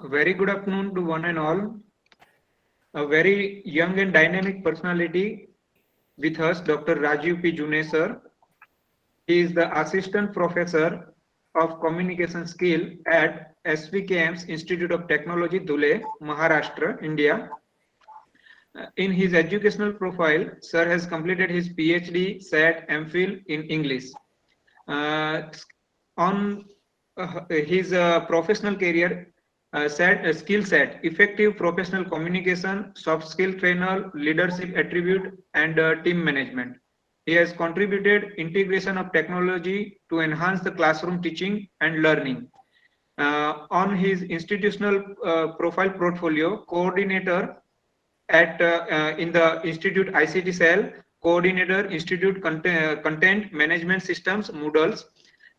Very good afternoon to one and all. A very young and dynamic personality with us, Dr. Rajiv P. Junne, sir. He is the Assistant Professor of Communication Skill at SVKM's Institute of Technology, Dhule, Maharashtra, India. In his educational profile, sir has completed his PhD, SAT, MPhil in English. On his professional career, skill set, effective professional communication, soft skill trainer, leadership attribute, and team management. He has contributed integration of technology to enhance the classroom teaching and learning. On his institutional profile portfolio, coordinator at in the Institute ICT cell, coordinator Institute Content Management Systems, Moodles.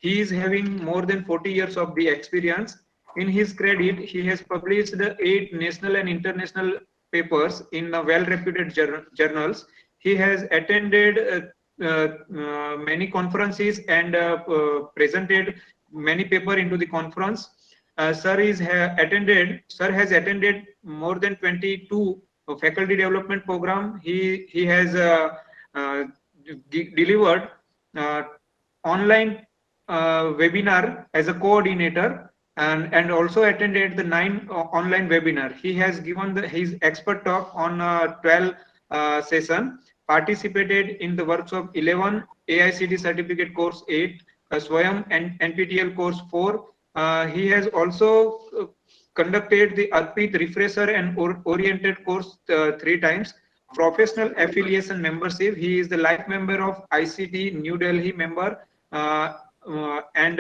He is having more than 40 years of the experience. In his credit, he has published 8 national and international papers in well-reputed journals. He has attended many conferences and presented many papers into the conference. Sir has attended more than 22 faculty development program. He has delivered online webinar as a coordinator and also attended the 9 online webinar. He has given his expert talk on 12 session, participated in the works of 11 AICT certificate course 8, Swayam and NPTEL course 4. He has also conducted the Arpit refresher and oriented course 3 times. Professional affiliation membership, he is the life member of ICT New Delhi member and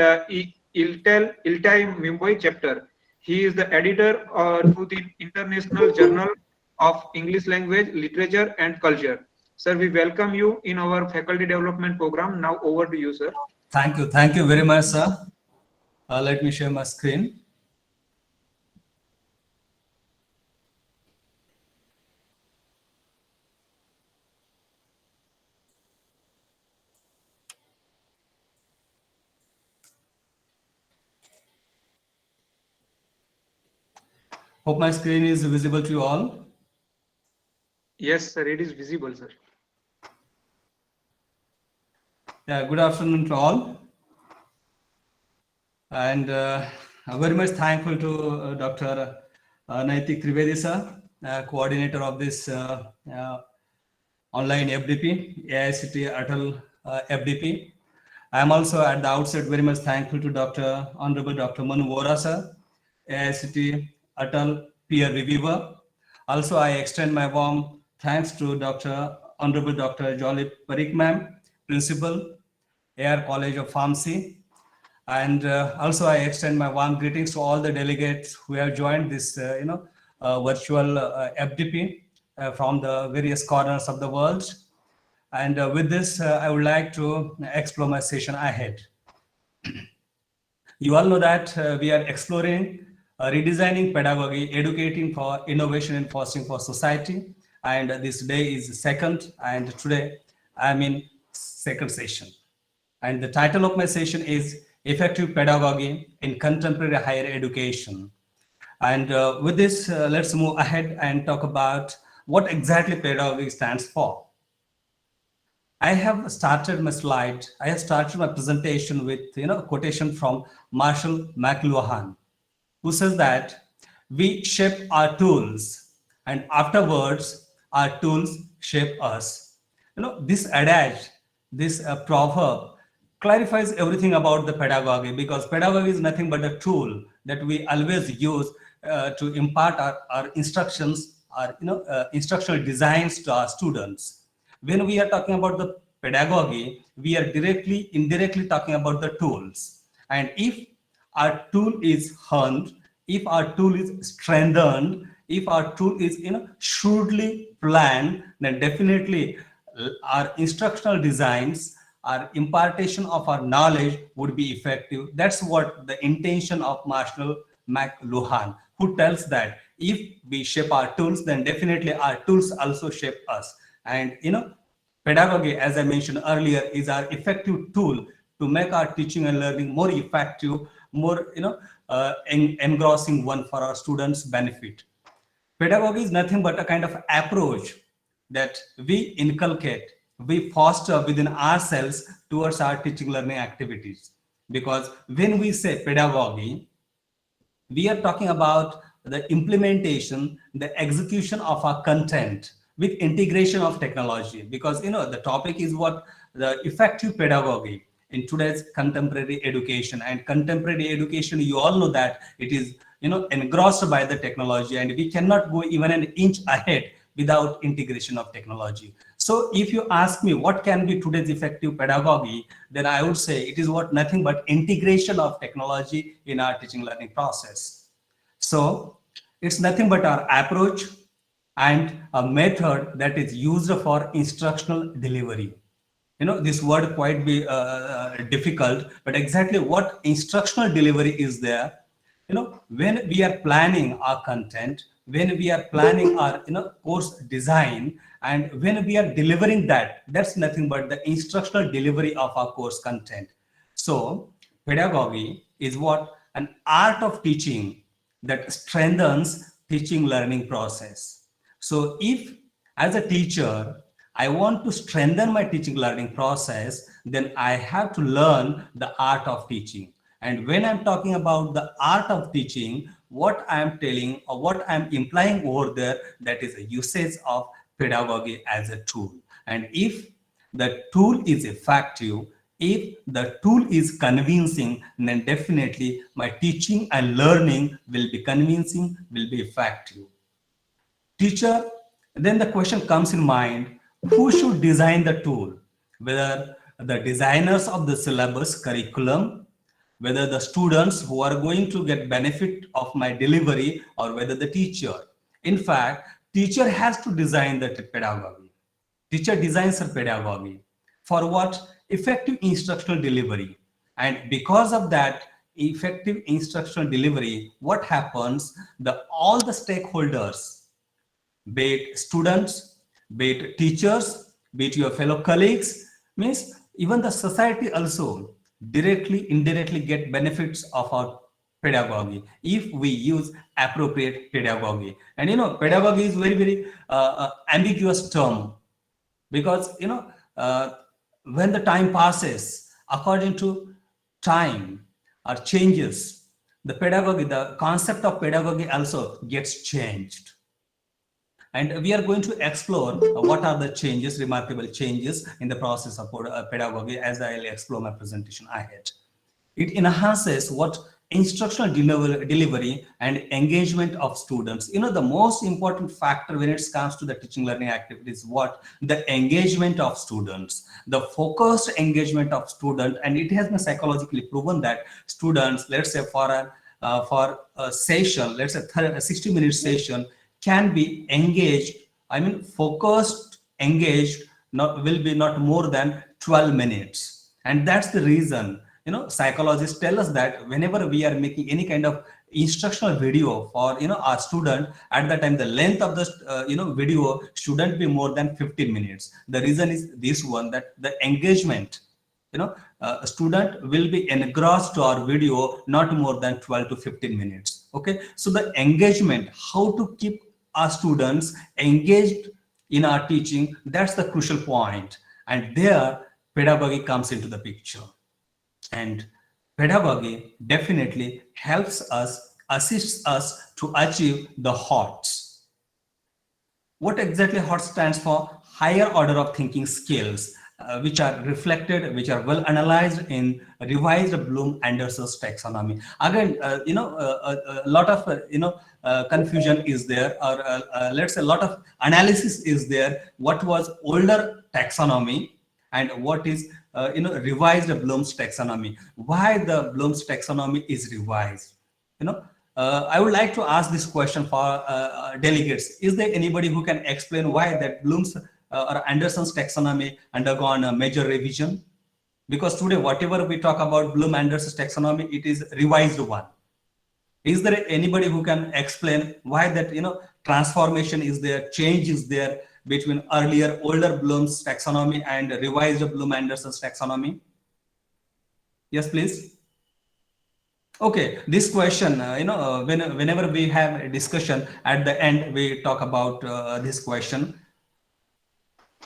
ILTAI Mumbai chapter. He is the editor to the International Journal of English Language, Literature and Culture. Sir, we welcome you in our faculty development program. Now over to you, sir. Thank you very much, sir. Let me share my screen. Hope my screen is visible to you all. Yes, sir, it is visible, sir. Yeah, good afternoon to all. And I'm very much thankful to Dr. Naitik Trivedi, sir, coordinator of this online FDP, AICT ATAL FDP. I am also at the outset very much thankful to Honorable Dr. Manu Vora, sir, AICT ATAL peer reviewer. Also, I extend my warm thanks to Honorable Dr. Jolly Parikh ma'am, Principal, AR College of Pharmacy. And also, I extend my warm greetings to all the delegates who have joined this, virtual FDP from the various corners of the world. And with this, I would like to explore my session ahead. You all know that we are exploring redesigning pedagogy, educating for innovation and fostering for society. And this day is second, and today I'm in second session. And the title of my session is Effective Pedagogy in Contemporary Higher Education. And with this, let's move ahead and talk about what exactly pedagogy stands for. I have started my slide. I have started my presentation with a quotation from Marshall McLuhan, who says that we shape our tools, and afterwards our tools shape us. This adage, this proverb clarifies everything about the pedagogy, because pedagogy is nothing but a tool that we always use to impart our instructions, our instructional designs to our students. When we are talking about the pedagogy, we are indirectly talking about the tools. And if our tool is honed, if our tool is strengthened, if our tool is shrewdly planned, then definitely our instructional designs, our impartation of our knowledge would be effective. That's what the intention of Marshall McLuhan, who tells that if we shape our tools, then definitely our tools also shape us. And pedagogy, as I mentioned earlier, is our effective tool to make our teaching and learning more effective, more engrossing one for our students' benefit. Pedagogy is nothing but a kind of approach that we inculcate, we foster within ourselves towards our teaching learning activities. Because when we say pedagogy, we are talking about the implementation, the execution of our content with integration of technology. Because the topic is what the effective pedagogy in today's contemporary education. And contemporary education, you all know that it is engrossed by the technology, and we cannot go even an inch ahead without integration of technology. So if you ask me what can be today's effective pedagogy, then I would say it is what nothing but integration of technology in our teaching learning process. So it's nothing but our approach and a method that is used for instructional delivery. This word quite be difficult, but exactly what instructional delivery is there. When we are planning our content, when we are planning our course design, and when we are delivering that, that's nothing but the instructional delivery of our course content. So pedagogy is what an art of teaching that strengthens teaching learning process. So if as a teacher I want to strengthen my teaching learning process, then I have to learn the art of teaching. And when I'm talking about the art of teaching, what I'm telling or what I'm implying over there, that is a usage of pedagogy as a tool. And if the tool is effective, if the tool is convincing, then definitely my teaching and learning will be convincing, will be effective. Teacher, then the question comes in mind, who should design the tool? Whether the designers of the syllabus curriculum, whether the students who are going to get benefit of my delivery, or whether the teacher. In fact, teacher has to design the pedagogy. Teacher designs her pedagogy. For what? Effective instructional delivery. And because of that effective instructional delivery, what happens? All the stakeholders, be it students, be it teachers, be it your fellow colleagues, means even the society also directly, indirectly get benefits of our pedagogy if we use appropriate pedagogy. And pedagogy is very, very ambiguous term, because when the time passes, according to time or changes, the pedagogy, the concept of pedagogy also gets changed. And we are going to explore what are the changes, remarkable changes in the process of pedagogy as I'll explore my presentation ahead. It enhances what instructional delivery and engagement of students. The most important factor when it comes to the teaching learning activities, what? The engagement of students, the focused engagement of students. And it has been psychologically proven that students, let's say for a session, let's say a 60-minute session, can be engaged, focused, engaged, will be not more than 12 minutes. And that's the reason, psychologists tell us that whenever we are making any kind of instructional video for, our student, at that time, the length of the, video shouldn't be more than 15 minutes. The reason is this one, that the engagement, a student will be engrossed to our video not more than 12 to 15 minutes. Okay. So the engagement, how to keep our students engaged in our teaching, that's the crucial point. And there pedagogy comes into the picture. And pedagogy definitely helps us, assists us to achieve the HOTS. What exactly HOTS stands for? Higher order of thinking skills, which are reflected, which are well analyzed in revised Bloom-Anderson's taxonomy. Again, a lot of confusion is there, or let's say a lot of analysis is there. What was older taxonomy and what is revised Bloom's taxonomy? Why the Bloom's taxonomy is revised? I would like to ask this question for delegates. Is there anybody who can explain why that Bloom's or Anderson's taxonomy undergone a major revision? Because today, whatever we talk about Bloom-Anderson's taxonomy, it is revised one. Is there anybody who can explain why that transformation is there, change is there between earlier, older Bloom's taxonomy and revised Bloom-Anderson's taxonomy? Yes, please. Okay, this question, whenever we have a discussion, at the end we talk about this question.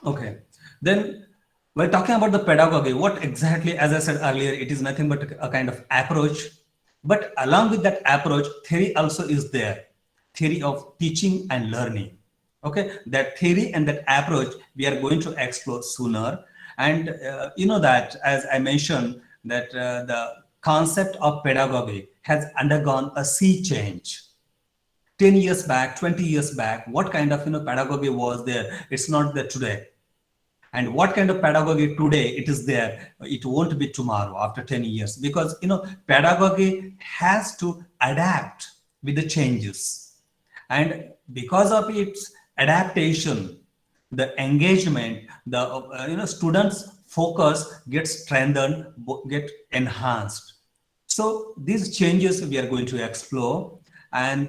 Okay, then we're talking about the pedagogy. What exactly, as I said earlier, it is nothing but a kind of approach. But along with that approach, theory also is there. Theory of teaching and learning. Okay, that theory and that approach we are going to explore sooner. And you know that, as I mentioned, that the concept of pedagogy has undergone a sea change. 10 years back, 20 years back, what kind of pedagogy was there? It's not there today. And what kind of pedagogy today it is there, it won't be tomorrow after 10 years, because pedagogy has to adapt with the changes. And because of its adaptation, the engagement, the students focus gets strengthened, get enhanced. So these changes we are going to explore. And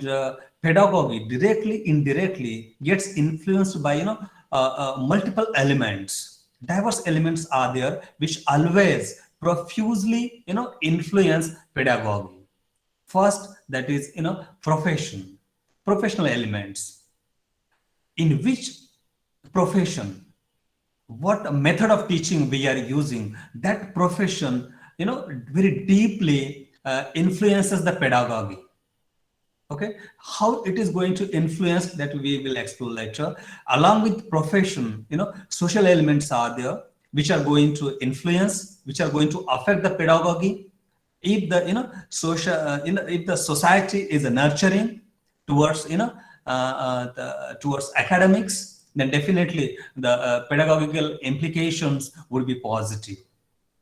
pedagogy directly, indirectly gets influenced by multiple elements. Diverse elements are there which always profusely influence pedagogy. First, that is professional elements. In which profession, what method of teaching we are using, that profession very deeply influences the pedagogy. Okay, how it is going to influence, that we will explore later. Along with profession, social elements are there which are going to influence, which are going to affect the pedagogy. If the social if the society is nurturing towards towards academics, then definitely the pedagogical implications would be positive.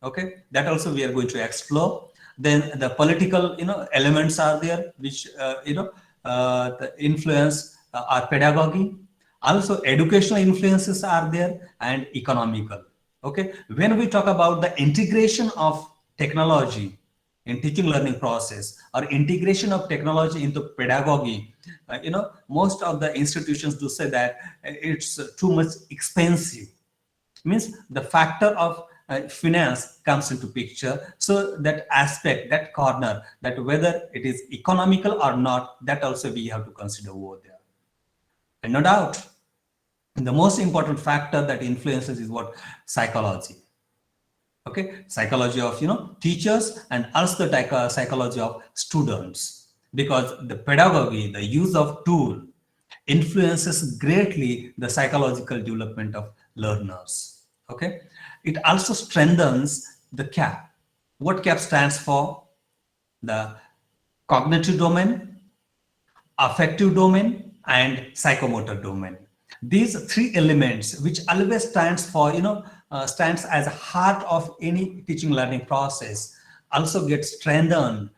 Okay, that also we are going to explore. Then the political elements are there which the influence our pedagogy. Also educational influences are there, and economical. Okay, when we talk about the integration of technology in teaching learning process, or integration of technology into pedagogy, most of the institutions do say that it's too much expensive. Means the factor of finance comes into picture. So that aspect, that corner, that whether it is economical or not, that also we have to consider over there. And no doubt, the most important factor that influences is what? Psychology. Okay, psychology of teachers, and also the psychology of students, because the pedagogy, the use of tool, influences greatly the psychological development of learners. Okay, it also strengthens the CAP. What CAP stands for? The cognitive domain, affective domain, and psychomotor domain. These three elements, which always stands for stands as a heart of any teaching learning process, also get strengthened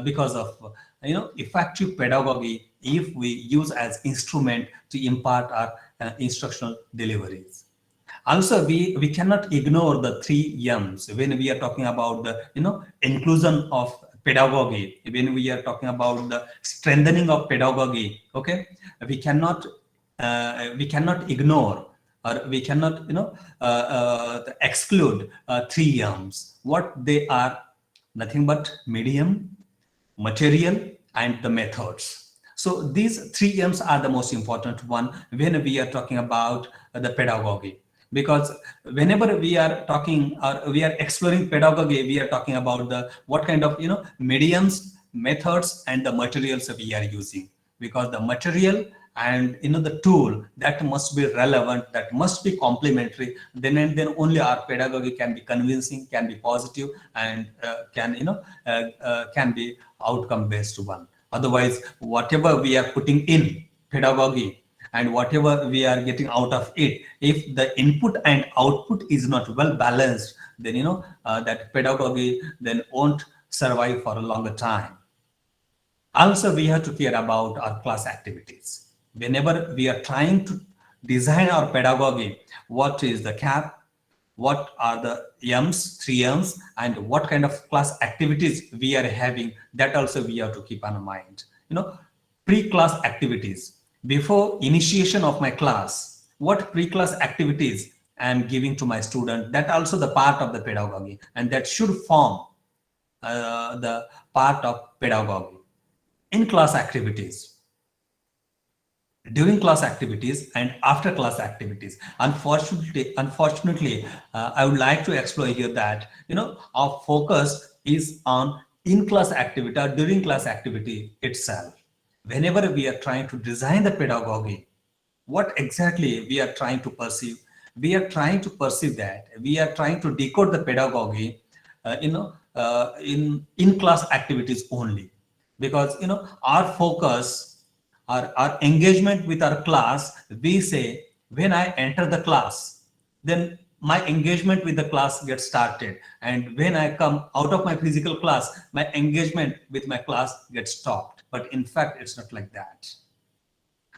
because of effective pedagogy, if we use as instrument to impart our instructional deliveries. Also, we cannot ignore the three M's when we are talking about the inclusion of pedagogy, when we are talking about the strengthening of pedagogy. Okay, we cannot ignore, or we cannot exclude three M's. What they are? Nothing but medium, material, and the methods. So these three M's are the most important one when we are talking about the pedagogy. Because whenever we are talking, or we are exploring pedagogy, we are talking about the what kind of mediums, methods, and the materials that we are using. Because the material and the tool, that must be relevant, that must be complementary, then and then only our pedagogy can be convincing, can be positive, and can be outcome based one. Otherwise, whatever we are putting in pedagogy and whatever we are getting out of it, if the input and output is not well balanced, then that pedagogy then won't survive for a longer time. Also, we have to care about our class activities. Whenever we are trying to design our pedagogy, what is the CAP, what are the M's, three M's, and what kind of class activities we are having, that also we have to keep in mind. Pre-class activities. Before initiation of my class, what pre-class activities I am giving to my student, that also the part of the pedagogy, and that should form the part of pedagogy. In class activities, during class activities and after class activities, unfortunately, I would like to explore here that our focus is on in class activity or during class activity itself. Whenever we are trying to design the pedagogy, what exactly we are trying to perceive, we are trying to perceive that we are trying to decode the pedagogy in class activities only, because our focus, our engagement with our class, we say when I enter the class, then my engagement with the class gets started, and when I come out of my physical class, my engagement with my class gets stopped. But in fact, it's not like that.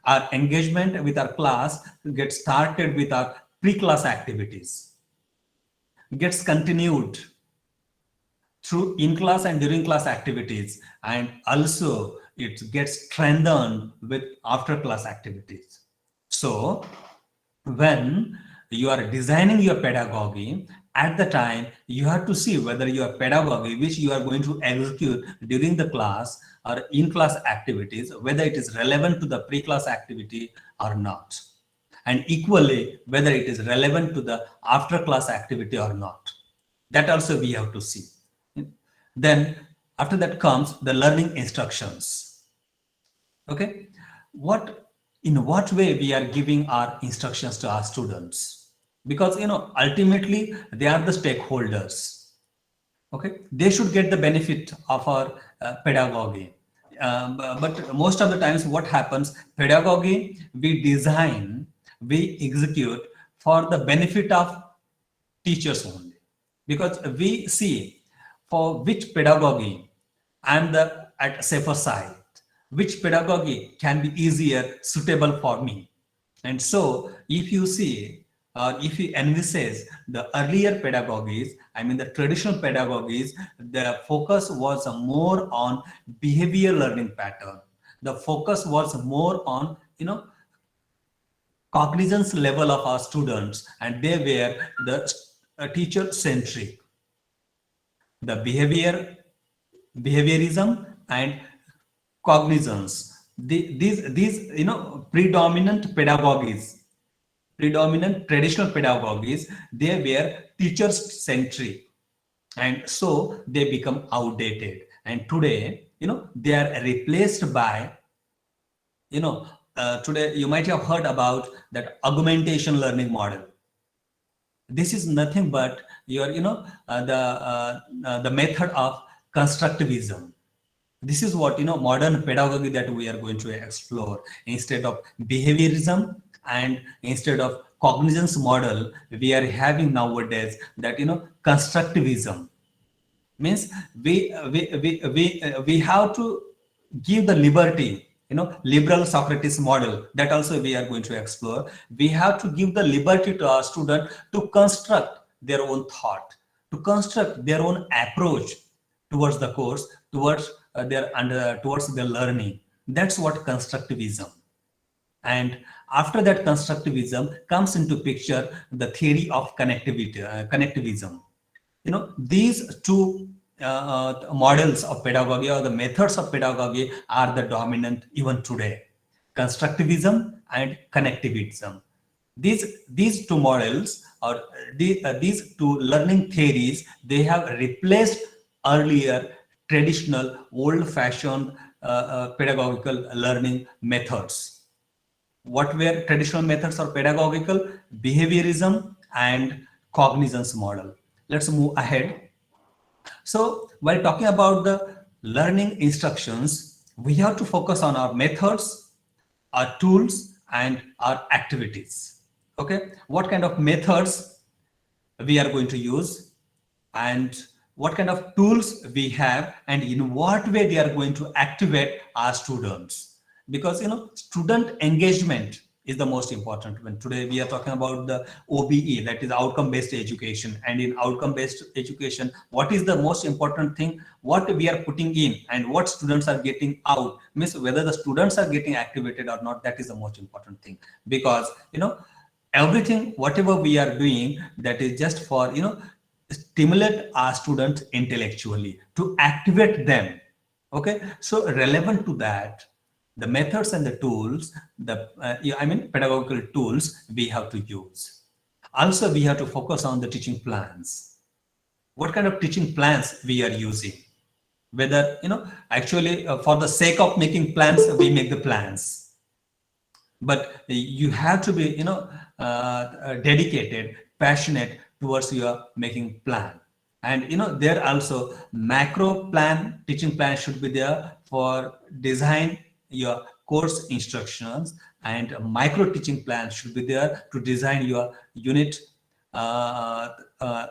Our engagement with our class gets started with our pre-class activities, gets continued through in-class and during-class activities, and also it gets strengthened with after-class activities. So when you are designing your pedagogy, at the time you have to see whether your pedagogy which you are going to execute during the class or in class activities, whether it is relevant to the pre-class activity or not, and equally whether it is relevant to the after class activity or not. That also we have to see. Then after that comes the learning instructions. Okay, in what way we are giving our instructions to our students, because ultimately they are the stakeholders. Okay, they should get the benefit of our pedagogy. But most of the times what happens, pedagogy we design, we execute for the benefit of teachers only, because we see for which pedagogy I'm the at safer side, which pedagogy can be easier suitable for me. And so if you see, or if you envisage the earlier pedagogies, I mean the traditional pedagogies, the focus was more on behavior learning pattern. The focus was more on cognizance level of our students, and they were the teacher centric. The behaviorism and cognizance, these predominant pedagogies, predominant traditional pedagogies, they were teachers centric, and so they become outdated. And today they are replaced by today you might have heard about that augmentation learning model. This is nothing but your the method of constructivism. This is what modern pedagogy that we are going to explore. Instead of behaviorism and instead of cognizance model, we are having nowadays that constructivism. Means we have to give the liberty, liberal Socrates model, that also we are going to explore. We have to give the liberty to our student to construct their own thought, to construct their own approach towards the course, towards towards their learning. That's what constructivism. And after that constructivism comes into picture the theory of connectivism. These two models of pedagogy or the methods of pedagogy are the dominant even today: constructivism and connectivism. These two models, or these two learning theories, they have replaced earlier traditional old-fashioned pedagogical learning methods. What were traditional methods or pedagogical? Behaviorism and cognizance model. Let's move ahead. So while talking about the learning instructions, we have to focus on our methods, our tools, and our activities. Okay, what kind of methods we are going to use, and what kind of tools we have, and in what way they are going to activate our students. Because student engagement is the most important. When today we are talking about the OBE, that is outcome based education, and in outcome based education, what is the most important thing? What we are putting in and what students are getting out, means whether the students are getting activated or not, that is the most important thing. Because everything whatever we are doing, that is just for stimulate our students intellectually, to activate them. Okay, so relevant to that, the methods and the tools, the yeah, I mean pedagogical tools we have to use. Also, we have to focus on the teaching plans. What kind of teaching plans we are using? Whether actually for the sake of making plans, we make the plans, but you have to be dedicated, passionate towards your making plan. And there also macro plan, teaching plan should be there for design your course instructions, and micro teaching plan should be there to design your unit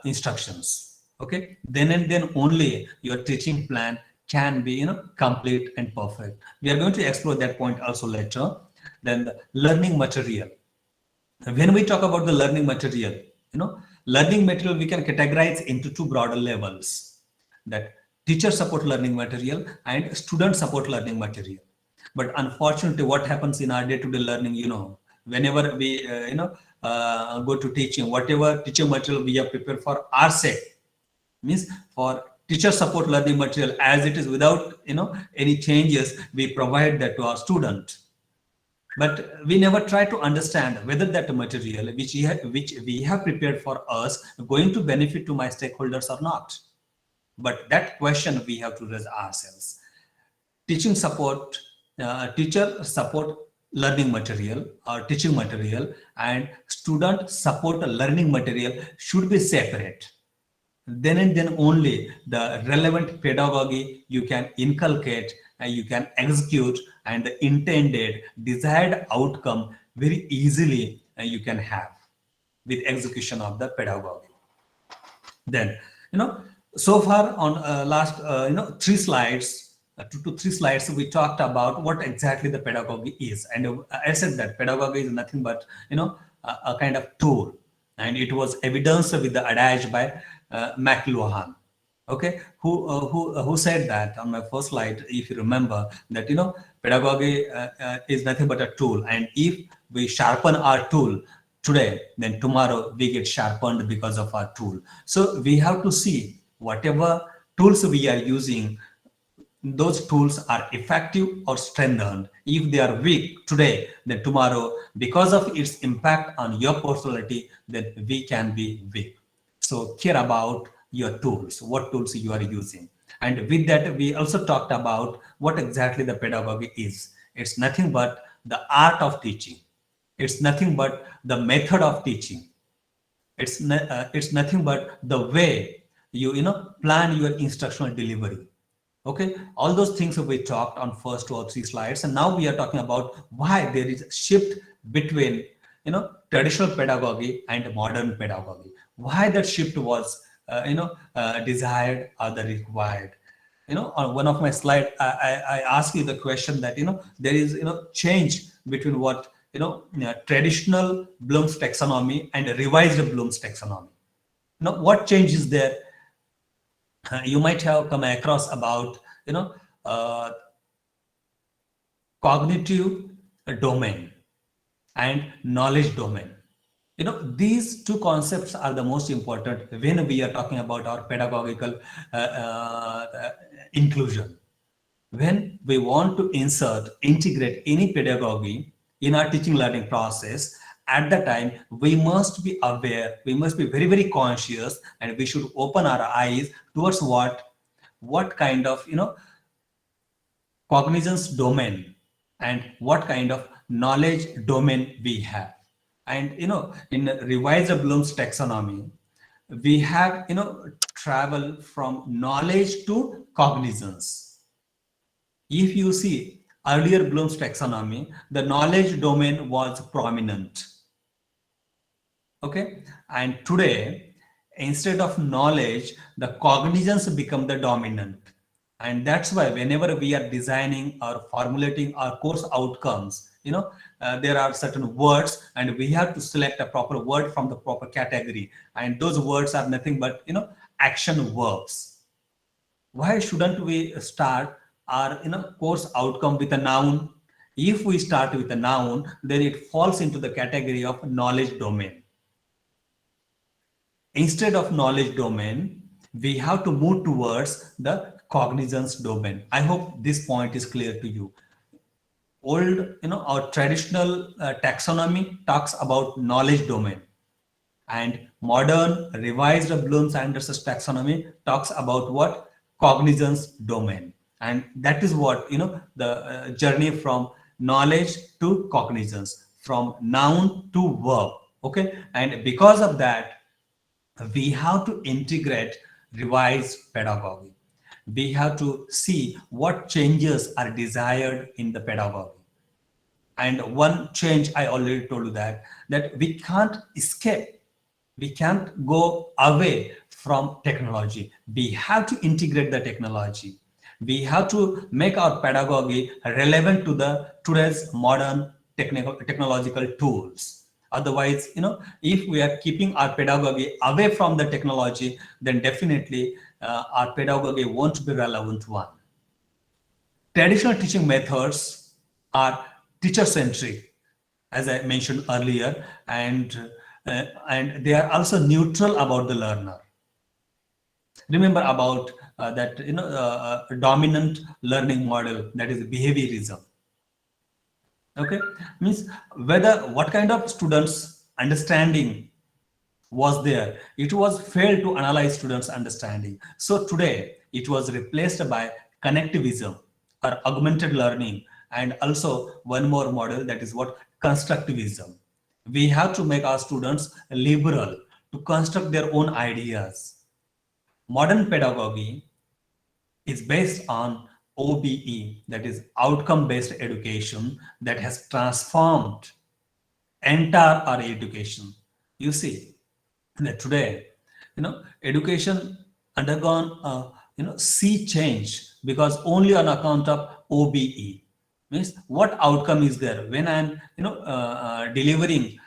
instructions. Okay, then and then only your teaching plan can be complete and perfect. We are going to explore that point also later. Then the learning material. When we talk about the learning material, learning material we can categorize into two broader levels, that teacher support learning material and student support learning material. But unfortunately, what happens in our day-to-day learning, whenever we go to teaching, whatever teaching material we have prepared for our sake, means for teacher support learning material, as it is, without any changes, we provide that to our student. But we never try to understand whether that material which we have prepared for us going to benefit to my stakeholders or not. But that question we have to raise ourselves. Teaching support, teacher support learning material or teaching material, and student support learning material should be separate. Then and then only the relevant pedagogy you can inculcate and you can execute, and the intended desired outcome very easily you can have with execution of the pedagogy. Then so far on last 3 slides, 2 to 3 slides, we talked about what exactly the pedagogy is. And I said that pedagogy is nothing but a kind of tool, and it was evidenced with the adage by McLuhan, okay, who said that on my first slide, if you remember, that pedagogy is nothing but a tool, and if we sharpen our tool today, then tomorrow we get sharpened because of our tool. So we have to see whatever tools we are using, those tools are effective or strengthened. If they are weak today, then tomorrow, because of its impact on your personality, then we can be weak. So care about your tools, what tools you are using. And with that, we also talked about what exactly the pedagogy is. It's nothing but the art of teaching. It's nothing but the method of teaching. It's nothing but the way you plan your instructional delivery. Okay, all those things we talked on first 2 or 3 slides, and now we are talking about why there is a shift between traditional pedagogy and modern pedagogy. Why that shift was desired or the required. On one of my slides, I ask you the question that there is change between what traditional Bloom's taxonomy and revised Bloom's taxonomy. What change is there? You might have come across about uh, cognitive domain and knowledge domain. These two concepts are the most important when we are talking about our pedagogical inclusion. When we want to integrate any pedagogy in our teaching learning process, at the time we must be aware, we must be very, very conscious, and we should open our eyes towards what kind of cognizance domain and what kind of knowledge domain we have. And in revised Bloom's taxonomy, we have travel from knowledge to cognizance. If you see earlier Bloom's taxonomy, the knowledge domain was prominent. Okay, and today, instead of knowledge, the cognizance become the dominant. And that's why whenever we are designing or formulating our course outcomes, there are certain words, and we have to select a proper word from the proper category. And those words are nothing but action verbs. Why shouldn't we start our course outcome with a noun? If we start with a noun, then it falls into the category of knowledge domain. instead of knowledge domain, we have to move towards the cognizance domain. I hope this point is clear to you. Old, our traditional taxonomy talks about knowledge domain, and modern revised Bloom-Sanders's taxonomy talks about what? Cognizance domain. And that is what, the journey from knowledge to cognizance, from noun to verb. Okay. And because of that, we have to integrate revised pedagogy. We have to see what changes are desired in the pedagogy. And one change, I already told you that we can't escape, we can't go away from technology. We have to integrate the technology. We have to make our pedagogy relevant to the today's modern technological tools. Otherwise, if we are keeping our pedagogy away from the technology, then definitely our pedagogy won't be relevant one. Traditional teaching methods are teacher-centric, as I mentioned earlier, and they are also neutral about the learner. Remember about that dominant learning model, that is behaviorism. Okay, means whether what kind of students understanding was there, it was failed to analyze students understanding. So today it was replaced by connectivism or augmented learning, and also one more model, that is what? Constructivism. We have to make our students liberal to construct their own ideas. Modern pedagogy is based on OBE, that is outcome based education, that has transformed entire our education. You see that today, education undergone sea change because only on account of OBE. Means what outcome is there when I'm delivering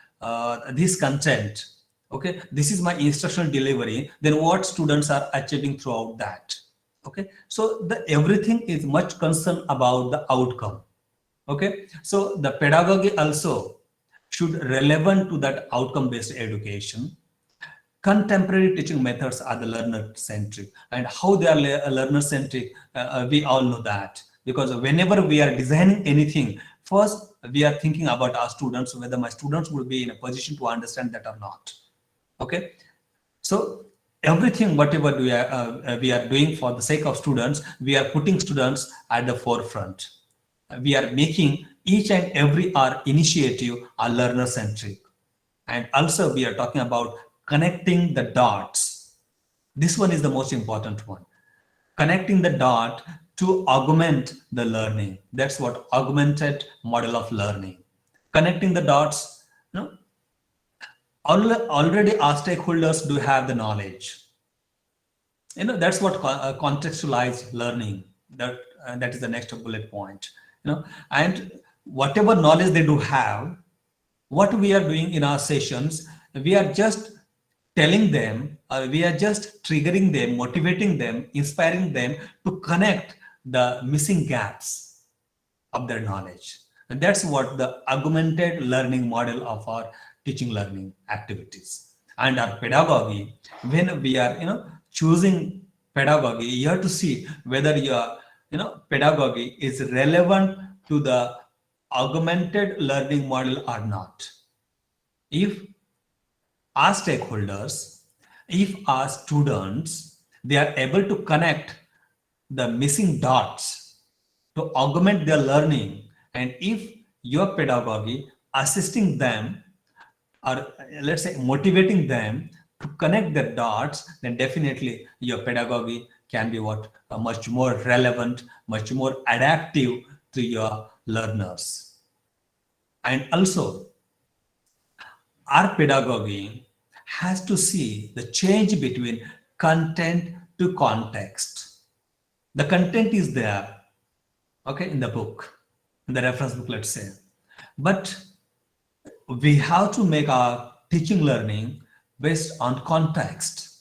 this content. Okay, this is my instructional delivery, then what students are achieving throughout that. Okay, so the everything is much concerned about the outcome. Okay, so the pedagogy also should relevant to that outcome based education. Contemporary teaching methods are the learner centric, and how they are learner centric, we all know that, because whenever we are designing anything, first we are thinking about our students, whether my students will be in a position to understand that or not. Okay, so everything whatever we are doing for the sake of students, we are putting students at the forefront. We are making each and every our initiative are learner centric. And also we are talking about connecting the dots. This one is the most important one. Connecting the dot to augment the learning. That's what augmented model of learning. Connecting the dots, already our stakeholders do have the knowledge. That's what contextualized learning, that is the next bullet point. And whatever knowledge they do have, what we are doing in our sessions, we are just telling them, or we are just triggering them, motivating them, inspiring them to connect the missing gaps of their knowledge. And that's what the augmented learning model of our teaching learning activities. And our pedagogy, when we are choosing pedagogy, you have to see whether your pedagogy is relevant to the augmented learning model or not. If our stakeholders, if our students, they are able to connect the missing dots to augment their learning, and if your pedagogy assisting them, or let's say motivating them to connect the dots, then definitely your pedagogy can be much more relevant, much more adaptive to your learners. And also our pedagogy has to see the change between content to context. The content is there, okay, in the book, in the reference book, let's say, but we have to make our teaching learning based on context.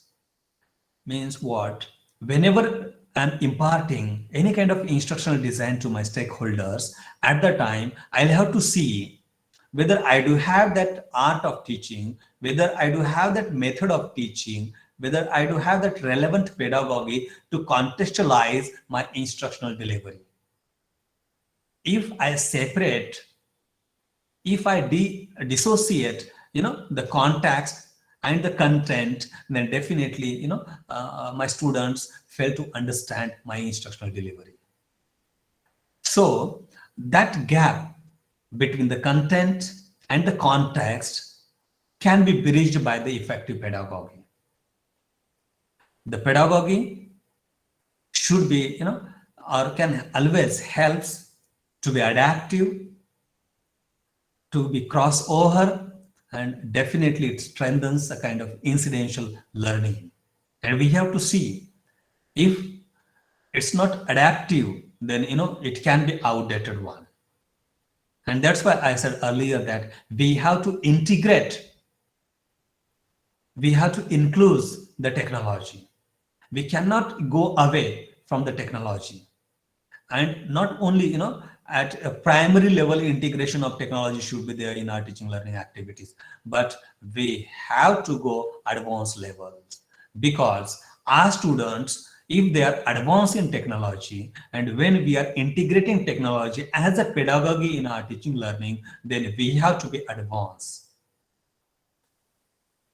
Means what? Whenever I'm imparting any kind of instructional design to my stakeholders, at the time I'll have to see whether I do have that art of teaching, whether I do have that method of teaching, whether I do have that relevant pedagogy to contextualize my instructional delivery. If I separate, if I dissociate, the context and the content, then definitely, my students fail to understand my instructional delivery. So that gap between the content and the context can be bridged by the effective pedagogy. The pedagogy should be, or can always helps to be adaptive, to be crossover, and definitely it strengthens a kind of incidential learning. And we have to see, if it's not adaptive, then it can be outdated one. And that's why I said earlier that we have to integrate, we have to include the technology. We cannot go away from the technology. And not only, at a primary level, integration of technology should be there in our teaching learning activities, but we have to go advanced levels, because our students, if they are advanced in technology, and when we are integrating technology as a pedagogy in our teaching learning, then we have to be advanced.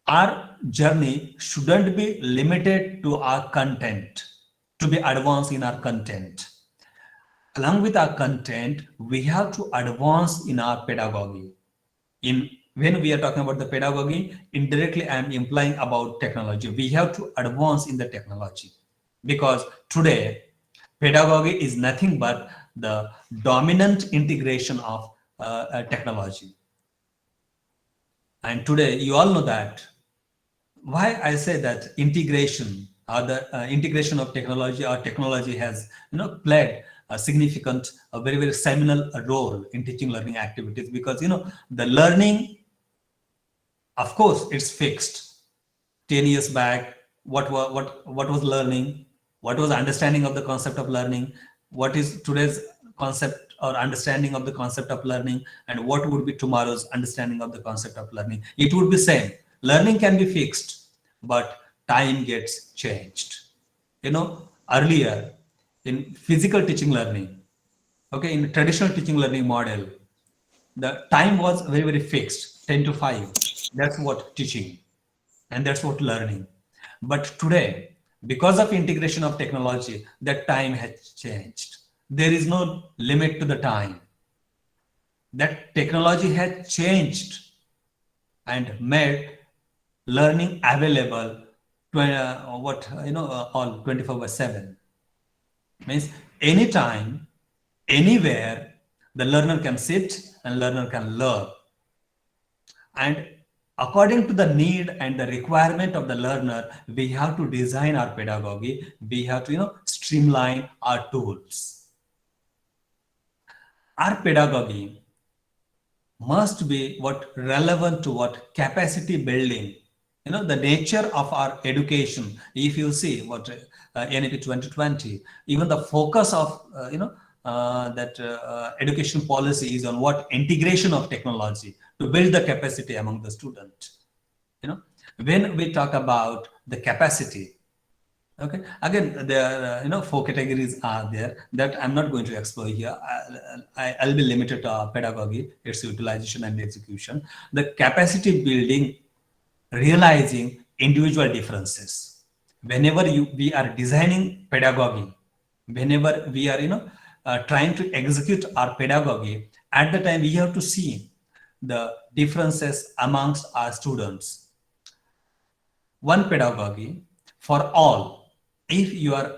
Our journey shouldn't be limited to our content, to be advanced in our content. Along with our content, we have to advance in our pedagogy. When we are talking about the pedagogy, indirectly I am implying about technology. We have to advance in the technology, because today pedagogy is nothing but the dominant integration of technology. And today you all know that. Why I say that integration, or the integration of technology, or technology has played a significant, a very, very seminal role in teaching learning activities, because the learning, of course, it's fixed. 10 years back, what was learning, what was understanding of the concept of learning, what is today's concept or understanding of the concept of learning, and what would be tomorrow's understanding of the concept of learning. It would be same. Learning can be fixed, but time gets changed. Earlier in physical teaching learning, okay, in traditional teaching learning model, the time was very, very fixed, 10 to 5. That's what teaching, and that's what learning. But today, because of integration of technology, that time has changed. There is no limit to the time. That technology has changed and made learning available all 24/7. Means anytime, anywhere, the learner can sit and learner can learn. And according to the need and the requirement of the learner, we have to design our pedagogy. We have to streamline our tools. Our pedagogy must be relevant to what capacity building, the nature of our education. If you see what NEP 2020, even the focus of that education policy is on what integration of technology to build the capacity among the student. When we talk about the capacity, okay, again there are 4 categories are there that I'm not going to explore here. I'll be limited to pedagogy, its utilization and execution. The capacity building, realizing individual differences. Whenever we are designing pedagogy, whenever we are trying to execute our pedagogy, at the time we have to see the differences amongst our students. One pedagogy for all. If you are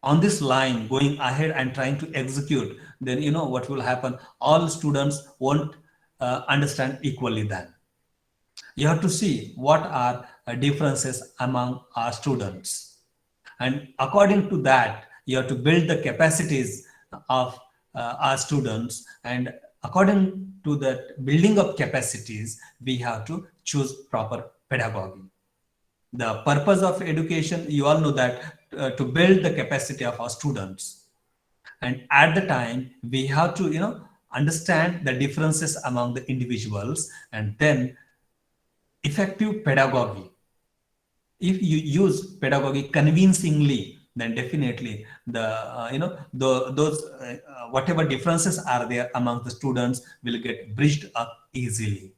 on this line going ahead and trying to execute, then what will happen, all students won't understand equally. Then you have to see what are differences among our students, and according to that you have to build the capacities of our students, and according to that building of capacities we have to choose proper pedagogy. The purpose of education, you all know that, to build the capacity of our students, and at the time we have to understand the differences among the individuals, and then effective pedagogy. If you use pedagogy convincingly, then definitely the those whatever differences are there among the students will get bridged up easily,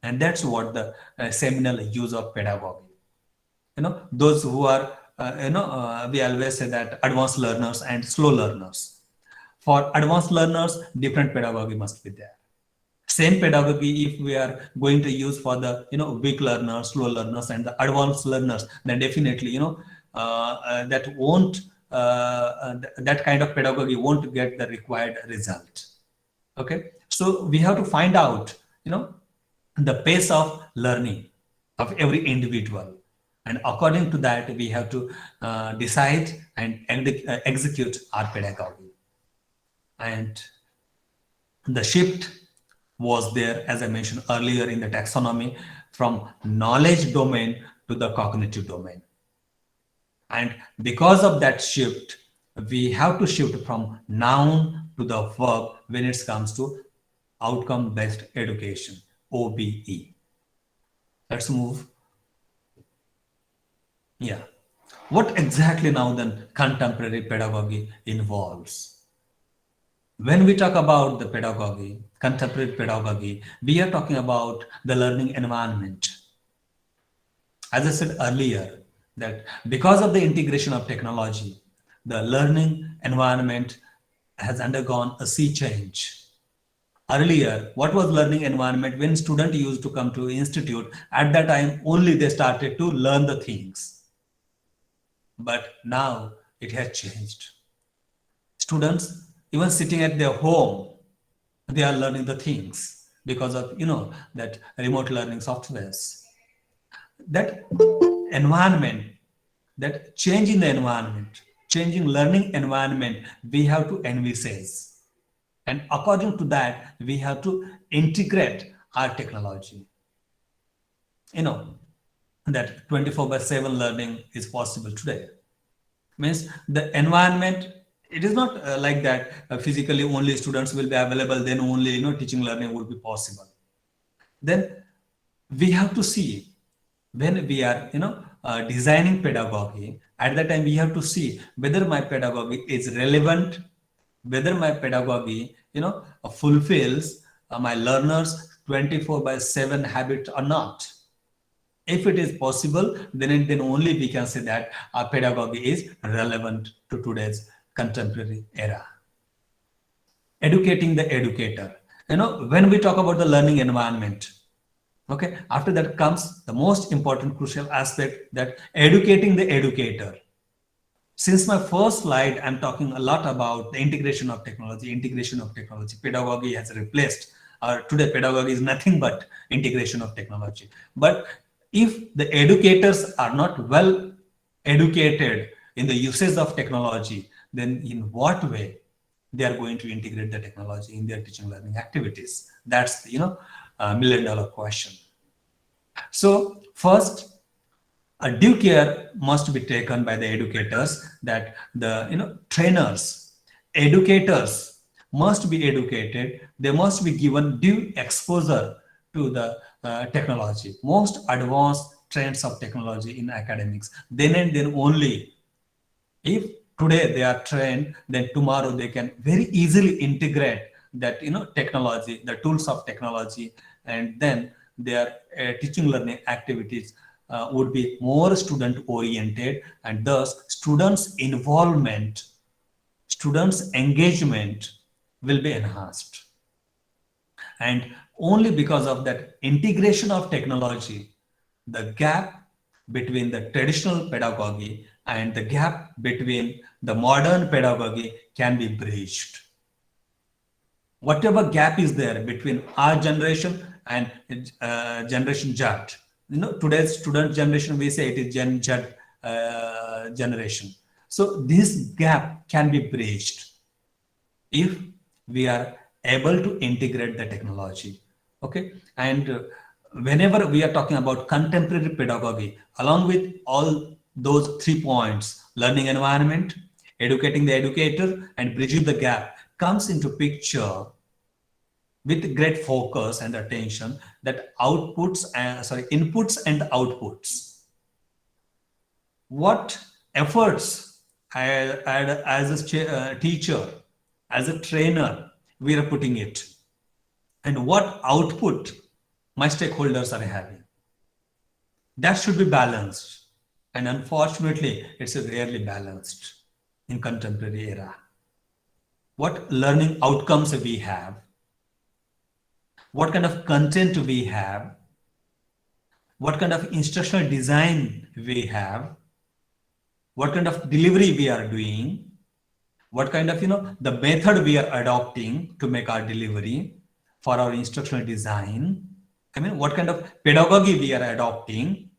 and that's what the seminal use of pedagogy. Those who are we always say that advanced learners and slow learners. For advanced learners, different pedagogy must be there. Same pedagogy if we are going to use for the weak learners, slow learners, and the advanced learners, then definitely that won't that kind of pedagogy won't get the required result. Okay, so we have to find out the pace of learning of every individual, and according to that we have to decide and execute our pedagogy. And the shift was there, as I mentioned earlier in the taxonomy, from knowledge domain to the cognitive domain. And because of that shift, we have to shift from noun to the verb when it comes to outcome-based education, OBE. Let's move. Yeah. What exactly now then contemporary pedagogy involves? When we talk about the pedagogy, contemporary pedagogy, we are talking about the learning environment. As I said earlier, that because of the integration of technology, the learning environment has undergone a sea change. Earlier, what was learning environment? When student used to come to institute, at that time only they started to learn the things. But now it has changed. Students, even sitting at their home, they are learning the things because of that remote learning softwares. That environment, that change in the environment, changing learning environment, we have to envisage, and according to that we have to integrate our technology. That 24/7 learning is possible today. Means the environment, it is not like that physically only students will be available, then only teaching learning would be possible. Then we have to see, when we are designing pedagogy, at that time we have to see whether my pedagogy is relevant, whether my pedagogy fulfills my learners 24/7 habit or not. If it is possible, then only we can say that our pedagogy is relevant to today's contemporary era. Educating the educator. When we talk about the learning environment, okay, after that comes the most important crucial aspect, that educating the educator. Since my first slide, I'm talking a lot about the integration of technology. Pedagogy has replaced, or today pedagogy is nothing but integration of technology. But if the educators are not well educated in the usage of technology, then in what way they are going to integrate the technology in their teaching learning activities? That's the million-dollar question. So first, a due care must be taken by the educators, that the trainers, educators must be educated. They must be given due exposure to the technology, most advanced trends of technology in academics. Then and then only, if today they are trained, then tomorrow they can very easily integrate that technology, the tools of technology, and then their teaching learning activities would be more student oriented, and thus students involvement, students engagement will be enhanced. And only because of that integration of technology, the gap between the traditional pedagogy and the gap between the modern pedagogy can be bridged. Whatever gap is there between our generation and generation Z, today's student generation, we say it is Gen Z generation. So this gap can be bridged if we are able to integrate the technology. Okay, and whenever we are talking about contemporary pedagogy, along with all those 3 points, learning environment, educating the educator, and bridging the gap, comes into picture with great focus and attention that inputs and outputs. What efforts as a teacher, as a trainer, we are putting it, and what output my stakeholders are having. That should be balanced. And unfortunately, it's rarely balanced in contemporary era. What learning outcomes we have, what kind of content we have, what kind of instructional design we have, what kind of delivery we are doing, what kind of, the method we are adopting to make our delivery for our instructional design. I mean, what kind of pedagogy we are adopting,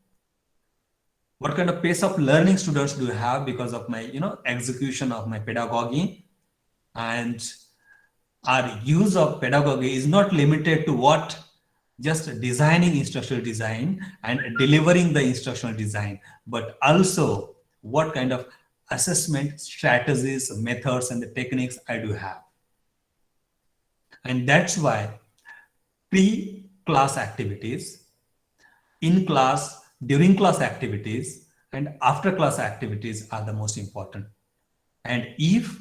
what kind of pace of learning students do have because of my, execution of my pedagogy. And our use of pedagogy is not limited to what just designing instructional design and delivering the instructional design, but also what kind of assessment strategies, methods, and the techniques I do have. And that's why pre-class activities, in class, during class activities, and after class activities are the most important. And if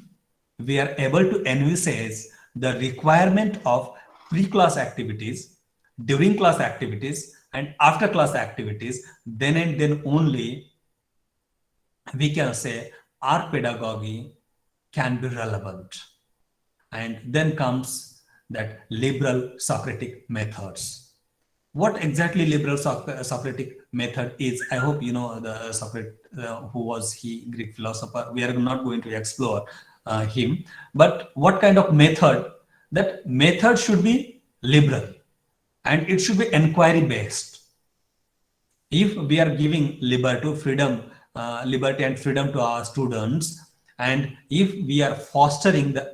we are able to envisage the requirement of pre-class activities, during class activities, and after class activities, then and then only we can say our pedagogy can be relevant. And then comes that liberal Socratic methods. What exactly liberal Socratic method is? I hope you know the Socrates, who was he, Greek philosopher. We are not going to explore him, but what kind of method? That method should be liberal and it should be inquiry based. If we are giving liberty and freedom to our students, and if we are fostering the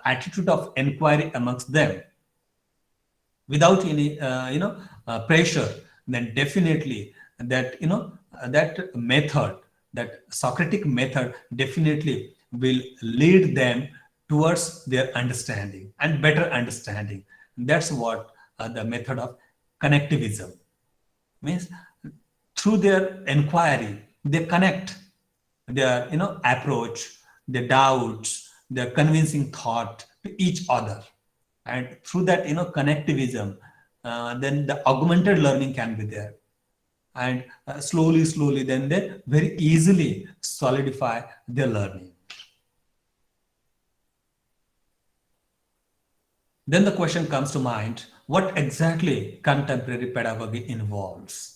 attitude of inquiry amongst them without any pressure, then definitely that that method, that Socratic method, definitely will lead them towards their understanding and better understanding. That's what the method of connectivism means. Through their inquiry, they connect their approach, their doubts, their convincing thought to each other, and through that connectivism, then the augmented learning can be there, and slowly, then they very easily solidify their learning. Then the question comes to mind: what exactly contemporary pedagogy involves?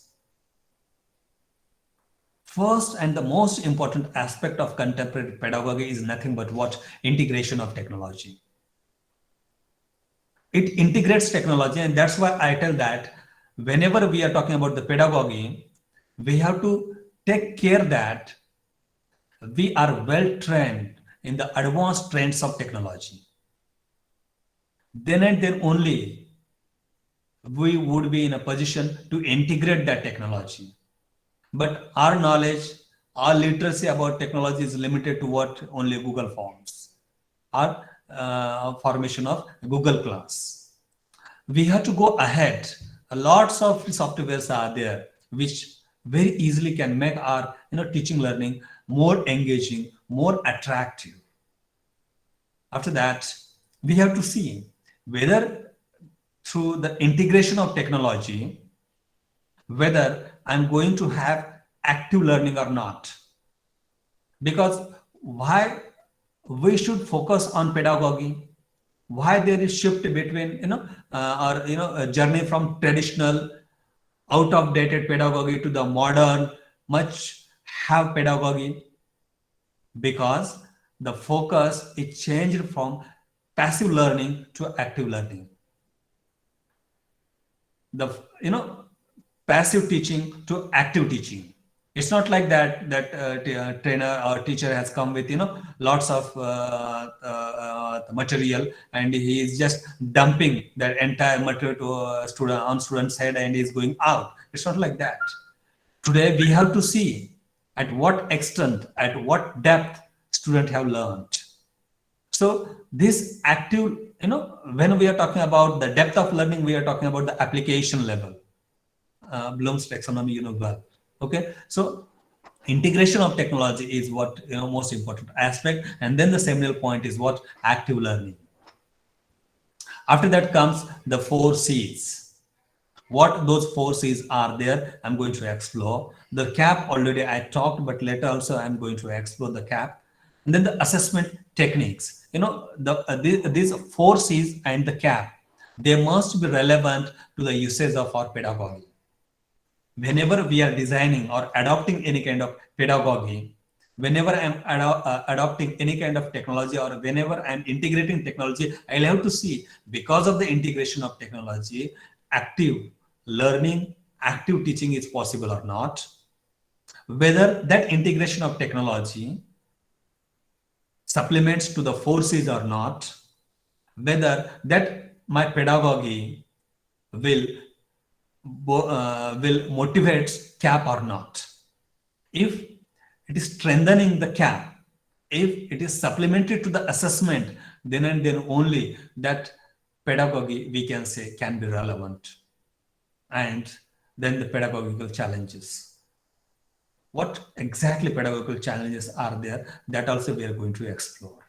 First and the most important aspect of contemporary pedagogy is nothing but what? Integration of technology. It integrates technology, and that's why I tell that whenever we are talking about the pedagogy, we have to take care that we are well trained in the advanced trends of technology. Then and then only we would be in a position to integrate that technology. But our knowledge, our literacy about technology is limited to what? Only Google Forms, our formation of Google Class. We have to go ahead. Lots of softwares are there which very easily can make our teaching learning more engaging, more attractive. After that, we have to see whether through the integration of technology, whether I'm going to have active learning or not. Because why we should focus on pedagogy? Why there is shift between a journey from traditional, out of dated pedagogy to the modern, much have pedagogy? Because the focus is changed from passive learning to active learning. The passive teaching to active teaching. It's not like that trainer or teacher has come with lots of material and he is just dumping that entire material to on student's head and is going out. It's not like that. Today we have to see at what extent, at what depth students have learned. So this active, when we are talking about the depth of learning, we are talking about the application level. Bloom's taxonomy, well. Okay, so integration of technology is what most important aspect, and then the seminal point is what active learning. After that comes the 4 C's. What those 4 C's are there, I'm going to explore. The CAP already I talked, but later also I'm going to explore the CAP. And then the assessment techniques. These 4 C's and the CAP, they must be relevant to the usage of our pedagogy. Whenever we are designing or adopting any kind of pedagogy, whenever I'm adopting any kind of technology, or whenever I'm integrating technology, I'll have to see, because of the integration of technology, active learning, active teaching is possible or not, whether that integration of technology supplements to the 4 C's or not, whether that my pedagogy will motivate CAP or not. If it is strengthening the CAP, if it is supplemented to the assessment, then and then only that pedagogy, we can say, can be relevant. And then the pedagogical challenges. What exactly pedagogical challenges are there? That also we are going to explore.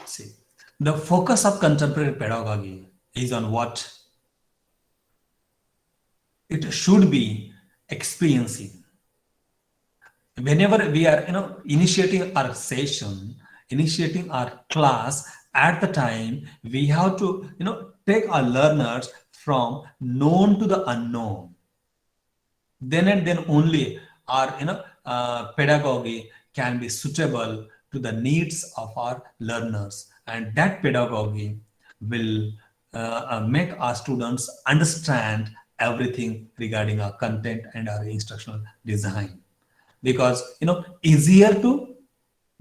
See, the focus of contemporary pedagogy is on what? It should be experiencing. Whenever we are initiating our session, initiating our class, at the time we have to take our learners from known to the unknown. Then and then only our pedagogy can be suitable to the needs of our learners, and that pedagogy will make our students understand everything regarding our content and our instructional design. Because easier to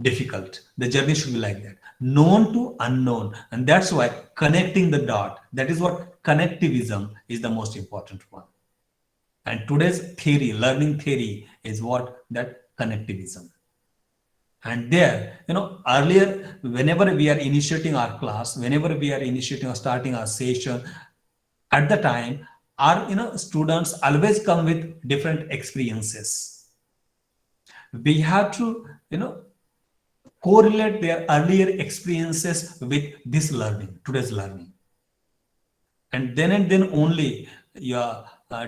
difficult, the journey should be like that, known to unknown, and that's why connecting the dot, that is what connectivism is the most important one. And today's theory, learning theory, is what? That connectivism. And there, earlier, whenever we are initiating our class, whenever we are initiating or starting our session, at the time, our students always come with different experiences. We have to correlate their earlier experiences with this learning, today's learning. And then only your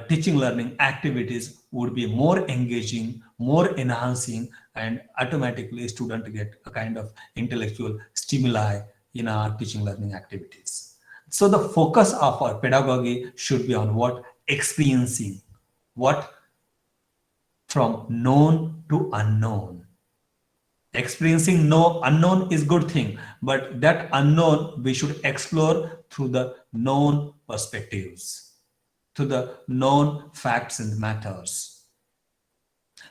teaching learning activities would be more engaging, more enhancing, and automatically student get a kind of intellectual stimuli in our teaching learning activities. So the focus of our pedagogy should be on what? Experiencing. What? From known to unknown. Experiencing unknown is good thing, but that unknown we should explore through the known perspectives, to the known facts and matters.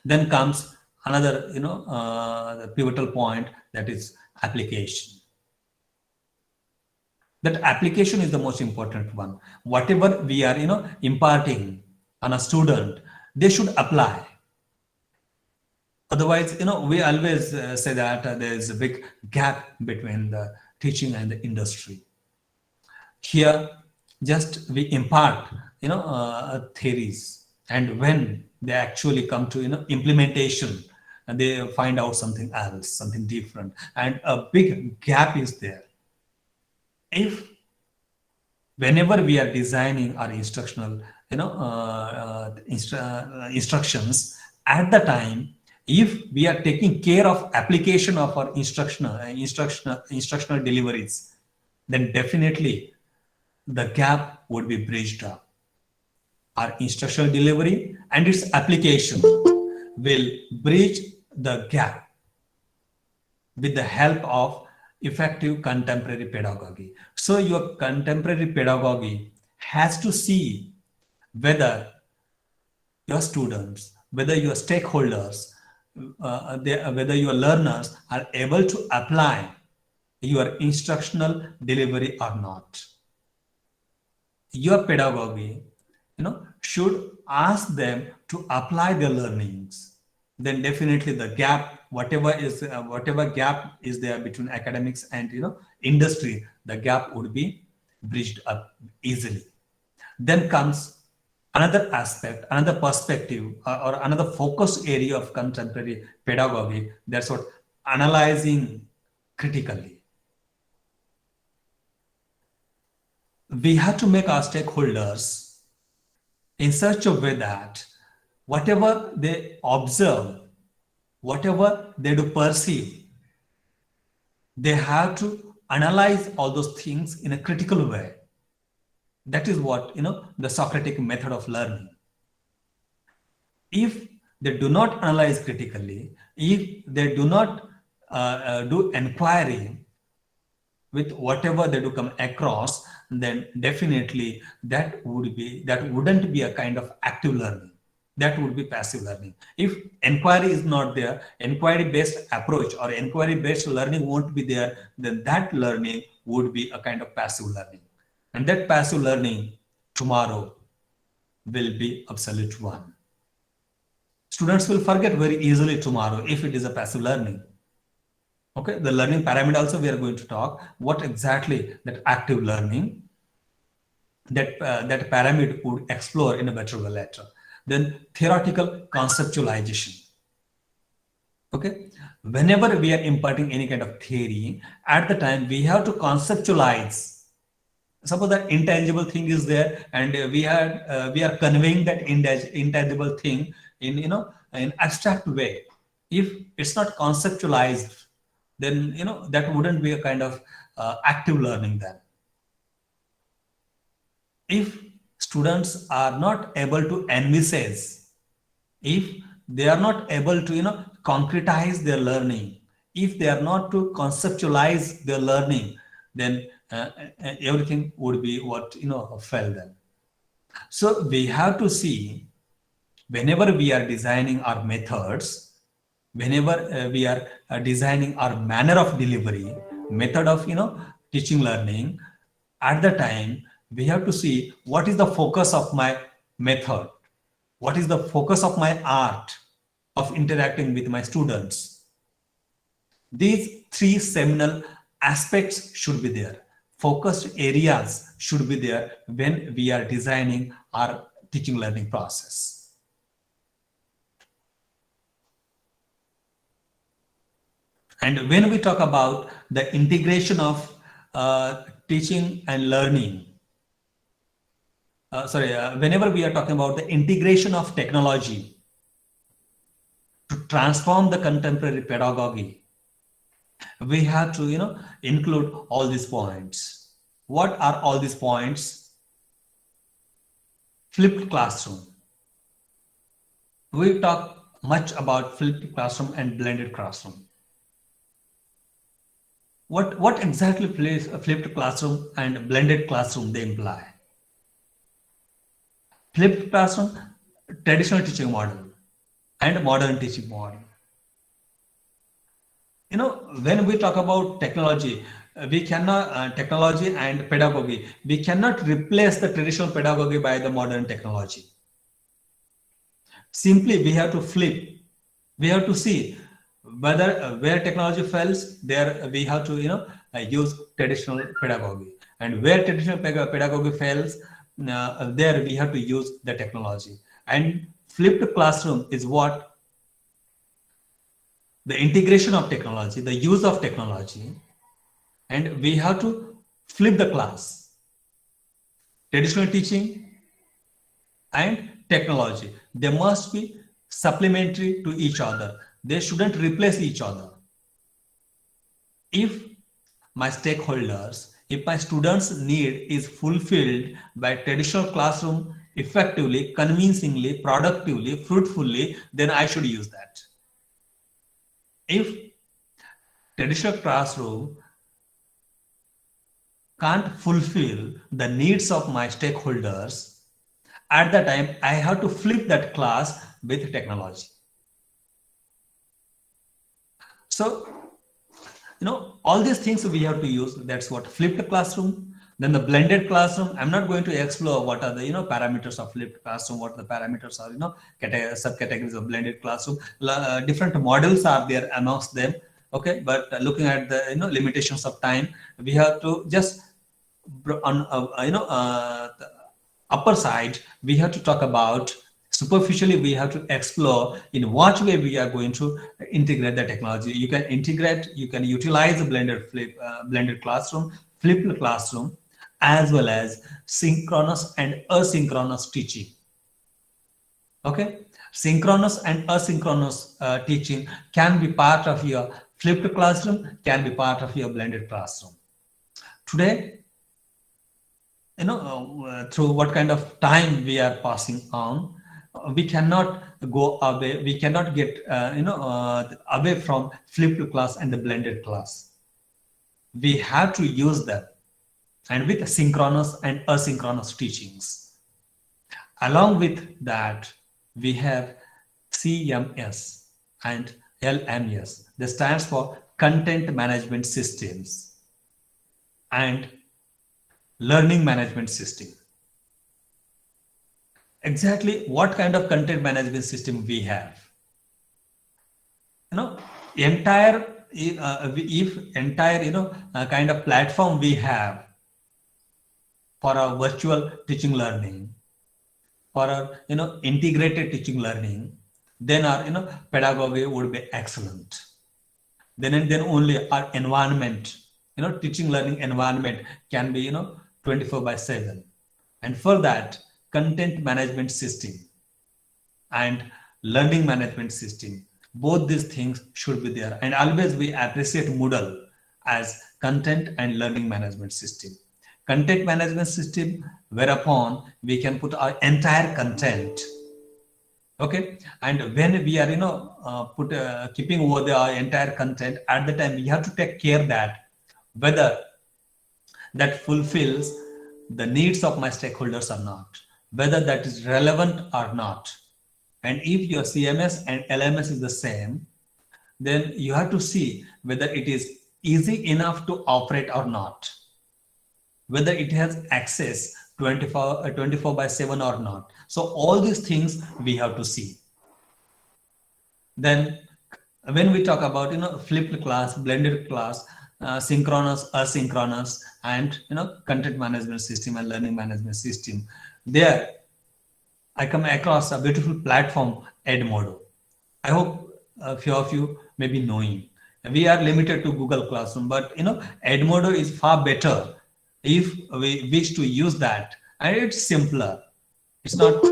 Then comes another, the pivotal point, that is application. That application is the most important one. Whatever we are, imparting on a student, they should apply. Otherwise, we always say that there is a big gap between the teaching and the industry. Here, just we impart, theories, and when they actually come to, implementation, and they find out something else, something different, and a big gap is there. If whenever we are designing our instructional, instructions, at the time, if we are taking care of application of our instructional deliveries, then definitely the gap would be bridged up. Our instructional delivery and its application will bridge the gap with the help of effective contemporary pedagogy. So your contemporary pedagogy has to see whether your students, whether your stakeholders, whether your learners are able to apply your instructional delivery or not. Your pedagogy, should ask them to apply their learnings. then definitely the gap, whatever gap is there between academics and industry, the gap would be bridged up easily. Then comes another aspect, another perspective, or another focus area of contemporary pedagogy. That's what analyzing critically. We have to make our stakeholders in such a way that whatever they observe, whatever they do perceive, they have to analyze all those things in a critical way. That is what, the Socratic method of learning. If they do not analyze critically, if they do not do inquiry with whatever they do come across, then definitely that wouldn't be a kind of active learning. That would be passive learning. If inquiry is not there, inquiry based approach or inquiry based learning won't be there, then that learning would be a kind of passive learning. And that passive learning tomorrow will be absolute one. Students will forget very easily tomorrow if it is a passive learning. Okay, the learning pyramid also we are going to talk what exactly that active learning, that pyramid would explore in a better way later. Then theoretical conceptualization. Okay, whenever we are imparting any kind of theory, at the time we have to conceptualize. Suppose that intangible thing is there, and we are conveying that intangible thing in in abstract way. If it's not conceptualized, then that wouldn't be a kind of active learning. Then if students are not able to envisage, if they are not able to concretize their learning, if they are not to conceptualize their learning, then everything would be what fell then. So we have to see, whenever we are designing our methods, whenever we are designing our manner of delivery, method of teaching learning, at the time we have to see what is the focus of my method, what is the focus of my art of interacting with my students. These three seminal aspects should be there, focused areas should be there when we are designing our teaching learning process. And when we talk about the integration of teaching and learning, whenever we are talking about the integration of technology to transform the contemporary pedagogy, we have to include all these points. What are all these points? Flipped classroom. We talk much about flipped classroom and blended classroom. What exactly plays a flipped classroom and blended classroom they imply? Flipped classroom, traditional teaching model and modern teaching model. When we talk about technology, we cannot technology and pedagogy, we cannot replace the traditional pedagogy by the modern technology. Simply we have to flip, we have to see whether where technology fails, there we have to use traditional pedagogy, and where traditional pedagogy fails, there we have to use the technology. And flipped classroom is what? The integration of technology, the use of technology, and we have to flip the class. Traditional teaching and technology, they must be supplementary to each other. They shouldn't replace each other. If my stakeholders, if my students' need is fulfilled by traditional classroom effectively, convincingly, productively, fruitfully, then I should use that. If traditional classroom can't fulfill the needs of my stakeholders, at that time I have to flip that class with technology. So all these things we have to use. That's what flipped classroom, Then the blended classroom, I'm not going to explore what are the parameters of flipped classroom, what the parameters are, subcategories of blended classroom. Different models are there amongst them. Okay, but looking at the limitations of time, we have to just on the upper side, we have to talk about superficially. We have to explore in what way we are going to integrate the technology. You can integrate, you can utilize a blended classroom, flipped classroom, as well as synchronous and asynchronous teaching. Okay, synchronous and asynchronous teaching can be part of your flipped classroom, can be part of your blended classroom. Today, through what kind of time we are passing on, we cannot go away, we cannot get away from flipped class and the blended class. We have to use them, and with synchronous and asynchronous teachings. Along with that, we have CMS and LMS. This stands for Content Management Systems and Learning Management System. Exactly what kind of content management system we have? Entire if entire kind of platform we have for our virtual teaching learning, for our integrated teaching learning, then our pedagogy would be excellent. Then and then only our environment, teaching learning environment can be 24/7. And for that, content management system and learning management system, both these things should be there. And always we appreciate Moodle as content and learning management system. Content management system, whereupon we can put our entire content. Okay, and when we are keeping over our entire content, at the time we have to take care that whether that fulfills the needs of my stakeholders or not, whether that is relevant or not. And if your CMS and LMS is the same, then you have to see whether it is easy enough to operate or not, whether it has access 24/7 or not. So all these things we have to see. Then when we talk about flipped class, blended class, synchronous, asynchronous, and content management system and learning management system, there I come across a beautiful platform, Edmodo. I hope a few of you may be knowing. We are limited to Google Classroom, but Edmodo is far better if we wish to use that, and it's simpler. It's not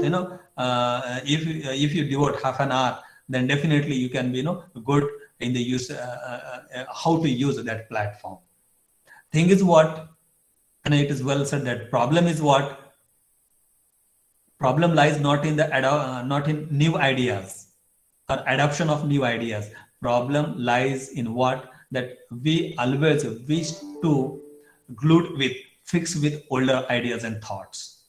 if you devote half an hour, then definitely you can be good in the use how to use that platform. Thing is what, and it is well said that problem is what. Problem lies not in the not in new ideas or adoption of new ideas. Problem lies in what, that we always wish to fix with older ideas and thoughts.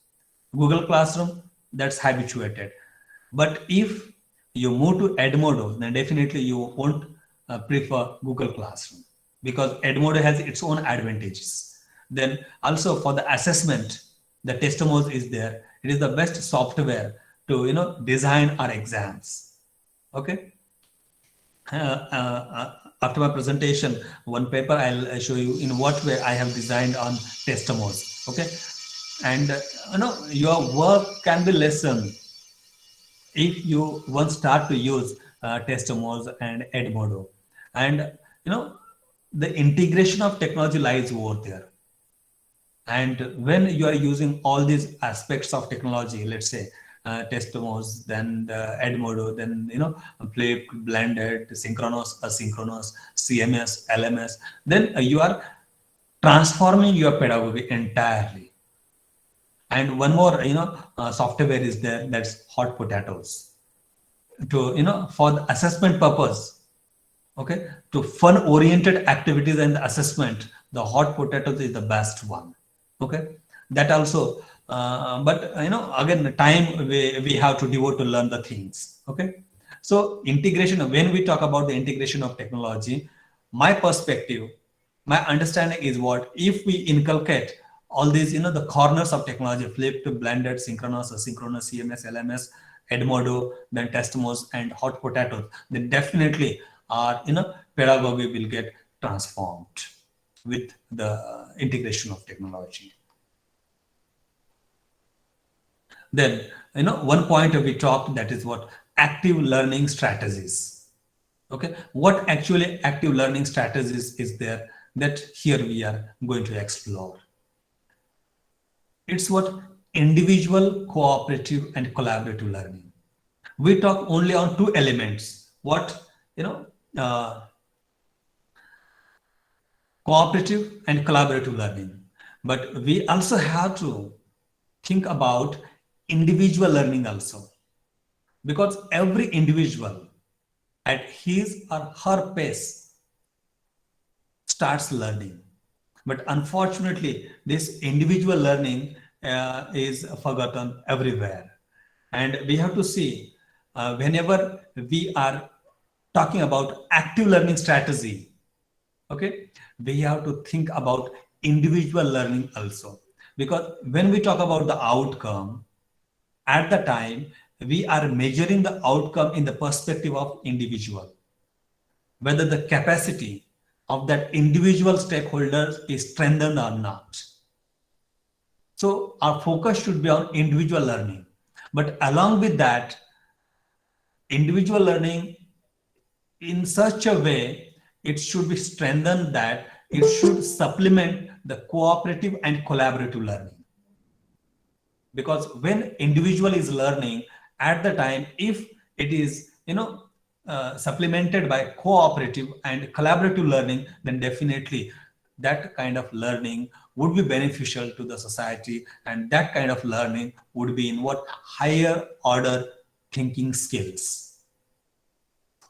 Google Classroom, that's habituated. But if you move to Edmodo, then definitely you won't prefer Google Classroom, because Edmodo has its own advantages. Then also for the assessment, the Testimos is there. It is the best software to design our exams. Okay. After my presentation, one paper I'll show you in what way I have designed on Testimos. Okay, and your work can be lessened if you once start to use Testimos and Edmodo, and the integration of technology lies over there. And when you are using all these aspects of technology, let's say Testimos, then the Edmodo, then Flip, blended, synchronous, asynchronous, CMS, LMS, then you are transforming your pedagogy entirely. And one more software is there, that's Hot Potatoes, to for the assessment purpose. Okay, to fun oriented activities and the assessment, the Hot Potatoes is the best one. Okay, that also but again, the time we have to devote to learn the things. Okay, so integration, when we talk about the integration of technology, my perspective, my understanding is what, if we inculcate all these, the corners of technology, flipped, blended, synchronous, asynchronous, CMS, LMS, Edmodo, then Testimos, and hot potatoes, then definitely our, pedagogy will get transformed with the integration of technology. Then, one point we talked, that is what active learning strategies. Okay, what actually active learning strategies is there, that here we are going to explore. It's what individual, cooperative, and collaborative learning. We talk only on two elements. What, cooperative and collaborative learning. But we also have to think about individual learning also, because every individual at his or her pace starts learning. But unfortunately, this individual learning is forgotten everywhere. And we have to see, whenever we are talking about active learning strategy, okay, we have to think about individual learning also. Because when we talk about the outcome, at the time, we are measuring the outcome in the perspective of individual, whether the capacity of that individual stakeholder is strengthened or not. So our focus should be on individual learning. But along with that, individual learning in such a way, it should be strengthened, that it should supplement the cooperative and collaborative learning. Because when individual is learning, at the time, if it is, supplemented by cooperative and collaborative learning, then definitely that kind of learning would be beneficial to the society, and that kind of learning would be in what higher order thinking skills.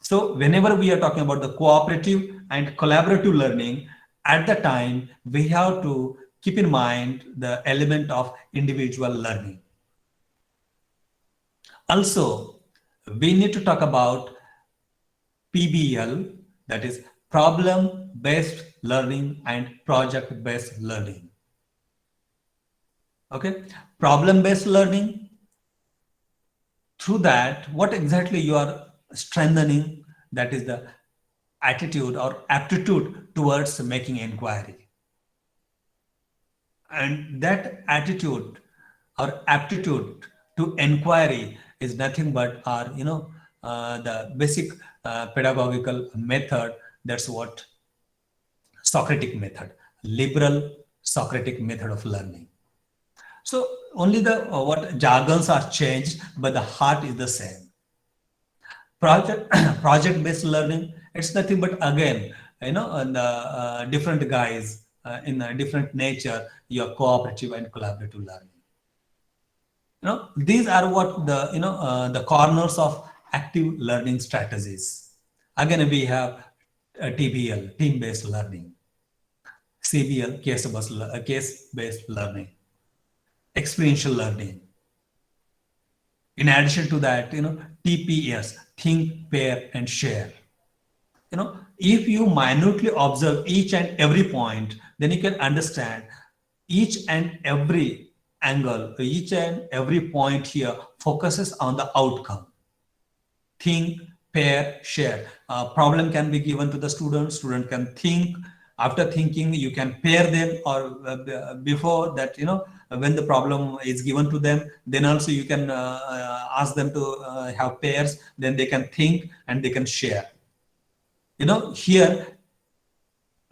So whenever we are talking about the cooperative and collaborative learning, at the time, we have to keep in mind the element of individual learning. Also, we need to talk about PBL, that is problem-based learning and project-based learning. Okay, problem-based learning, through that, what exactly you are strengthening, that is the attitude or aptitude towards making inquiry. And that attitude or aptitude to inquiry is nothing but our, the basic pedagogical method. That's what Socratic method, liberal Socratic method of learning. So only the what jargons are changed, but the heart is the same. Project-based learning, it's nothing but again, the different guys in a different nature, your cooperative and collaborative learning. These are what the the corners of active learning strategies. Again, we have TBL, team-based learning, CBL, case-based learning, experiential learning. In addition to that, TPS, think, pair, and share. If you minutely observe each and every point, then you can understand each and every angle, each and every point here focuses on the outcome. Think, pair, share. Problem can be given to the student can think. After thinking, you can pair them, or before that, when the problem is given to them, then also you can ask them to have pairs, then they can think and they can share. Here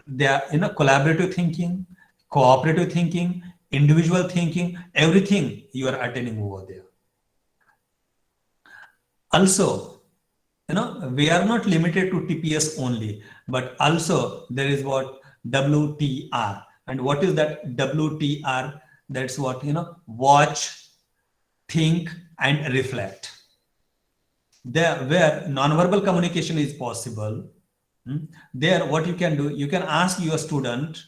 they are, collaborative thinking, cooperative thinking, individual thinking, everything you are attaining over there. Also, we are not limited to TPS only, but also there is what WTR. And what is that WTR? That's what, watch, think, and reflect. There, where nonverbal communication is possible, there what you can do, you can ask your student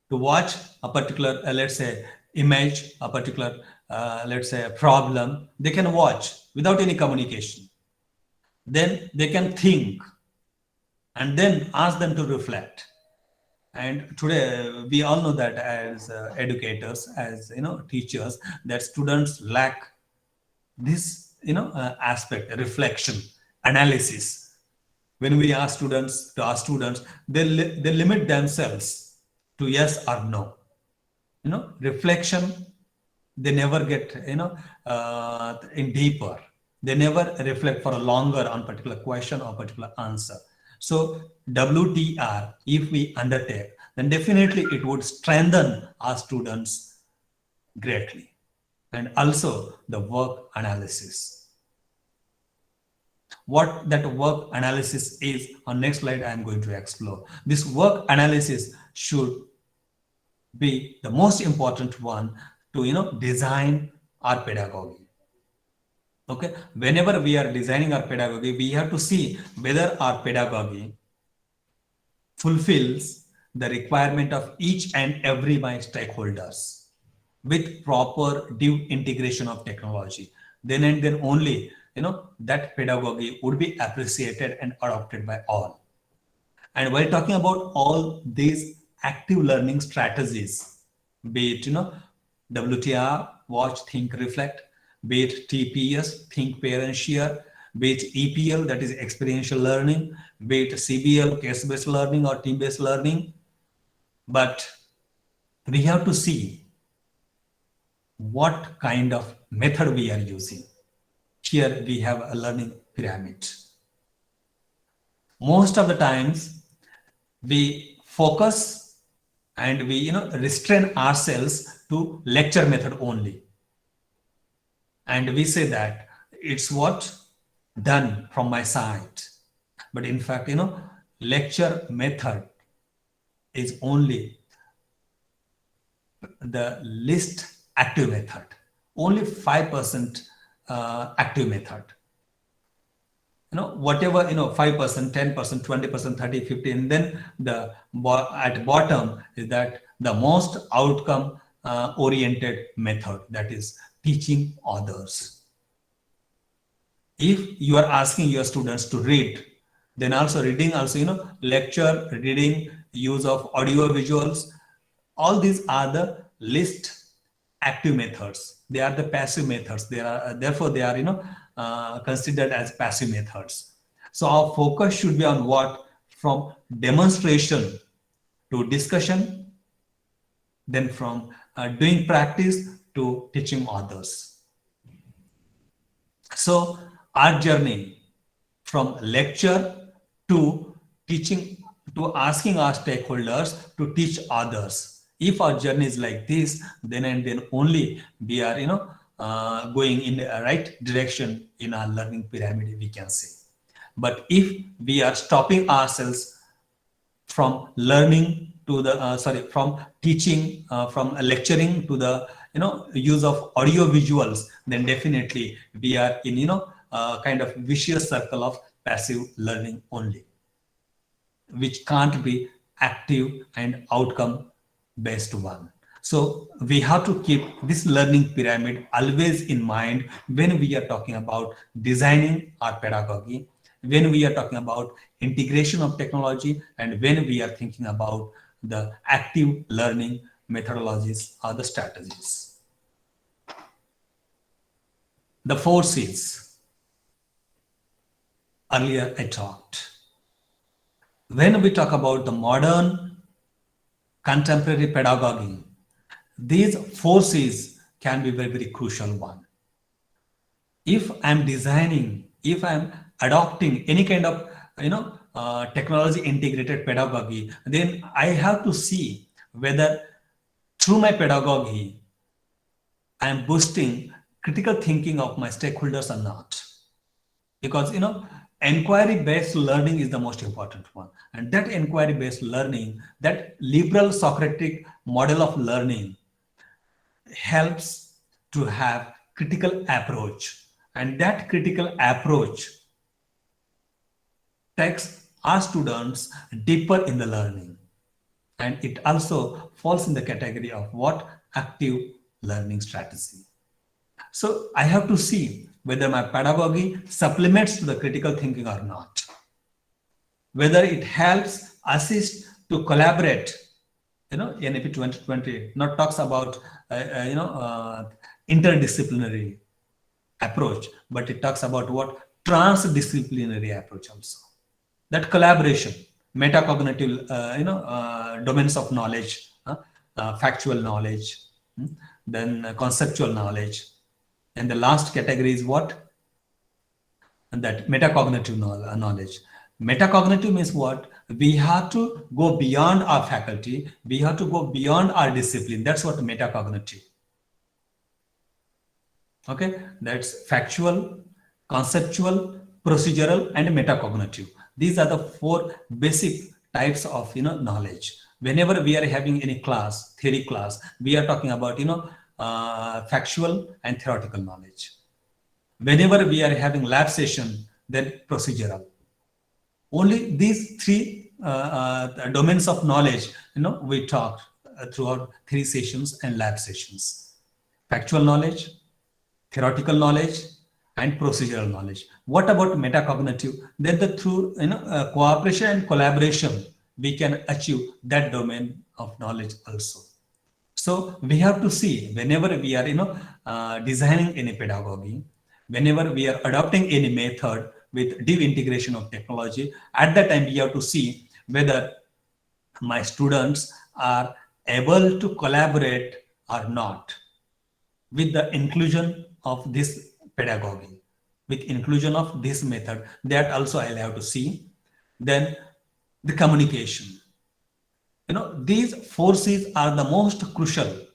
to watch a particular, let's say, image, a particular, let's say, a problem. They can watch without any communication. Then they can think, and then ask them to reflect. And today we all know that as educators, as teachers, that students lack this aspect, reflection, analysis. When we ask students to ask students, they limit themselves to yes or no. Reflection, they never get in deeper. They never reflect for a longer on particular question or particular answer. So WTR, if we undertake, then definitely it would strengthen our students greatly. And also the work analysis. What that work analysis is, on next slide I am going to explore. This work analysis should be the most important one to design our pedagogy. Okay, whenever we are designing our pedagogy, we have to see whether our pedagogy fulfills the requirement of each and every my stakeholders with proper due integration of technology. Then and then only that pedagogy would be appreciated and adopted by all. And while talking about all these active learning strategies, be it WTR, watch, think, reflect, be it TPS, think, pair, and share, be it EPL, that is experiential learning, be it CBL, case-based learning or team-based learning, but we have to see what kind of method we are using. Here we have a learning pyramid. Most of the times we focus and we restrain ourselves to lecture method only, and we say that it's what done from my side. But in fact lecture method is only the least active method, only 5% active method. Whatever 5%, 10%, 20%, 30, 50, and then the at bottom is that the most outcome oriented method, that is teaching others. If you are asking your students to read, then also reading, also lecture, reading, use of audio visuals, all these are the least active methods. They are the passive methods. They are therefore they are considered as passive methods. So our focus should be on what? From demonstration to discussion, then from doing practice to teaching others. So our journey from lecture to teaching to asking our stakeholders to teach others. If our journey is like this, then and then only we are going in the right direction in our learning pyramid, we can say. But if we are stopping ourselves from learning to the from teaching, from lecturing to the use of audio visuals, then definitely we are in kind of vicious circle of passive learning only, which can't be active and outcome based one. So we have to keep this learning pyramid always in mind when we are talking about designing our pedagogy, when we are talking about integration of technology, and when we are thinking about the active learning methodologies or the strategies. The 4 C's. Earlier I talked. When we talk about the modern contemporary pedagogy, these 4 C's can be very, very crucial one. If I'm designing, if I'm adopting any kind of technology integrated pedagogy, then I have to see whether through my pedagogy I am boosting critical thinking of my stakeholders or not. Because inquiry based learning is the most important one, and that inquiry based learning, that liberal Socratic model of learning, helps to have critical approach, and that critical approach takes our students deeper in the learning, and it also falls in the category of what? Active learning strategy. So I have to see whether my pedagogy supplements to the critical thinking or not, whether it helps assist to collaborate NAP 2020 not talks about interdisciplinary approach, but it talks about what transdisciplinary approach also. That collaboration, metacognitive, domains of knowledge, factual knowledge, then conceptual knowledge, and the last category is what? And that metacognitive knowledge. Metacognitive means what? We have to go beyond our faculty. We have to go beyond our discipline. That's what metacognitive. Okay, that's factual, conceptual, procedural, and metacognitive. These are the four basic types of knowledge. Whenever we are having any class, theory class, we are talking about factual and theoretical knowledge. Whenever we are having lab session, then procedural. Only these three domains of knowledge, we talk throughout 3 sessions and lab sessions: factual knowledge, theoretical knowledge, and procedural knowledge. What about metacognitive? Then through cooperation and collaboration, we can achieve that domain of knowledge also. So we have to see, whenever we are designing any pedagogy, whenever we are adopting any method with deep integration of technology, at that time we have to see whether my students are able to collaborate or not with the inclusion of this pedagogy, with inclusion of this method. That also I'll have to see. Then the communication. These 4 C's are the most crucial: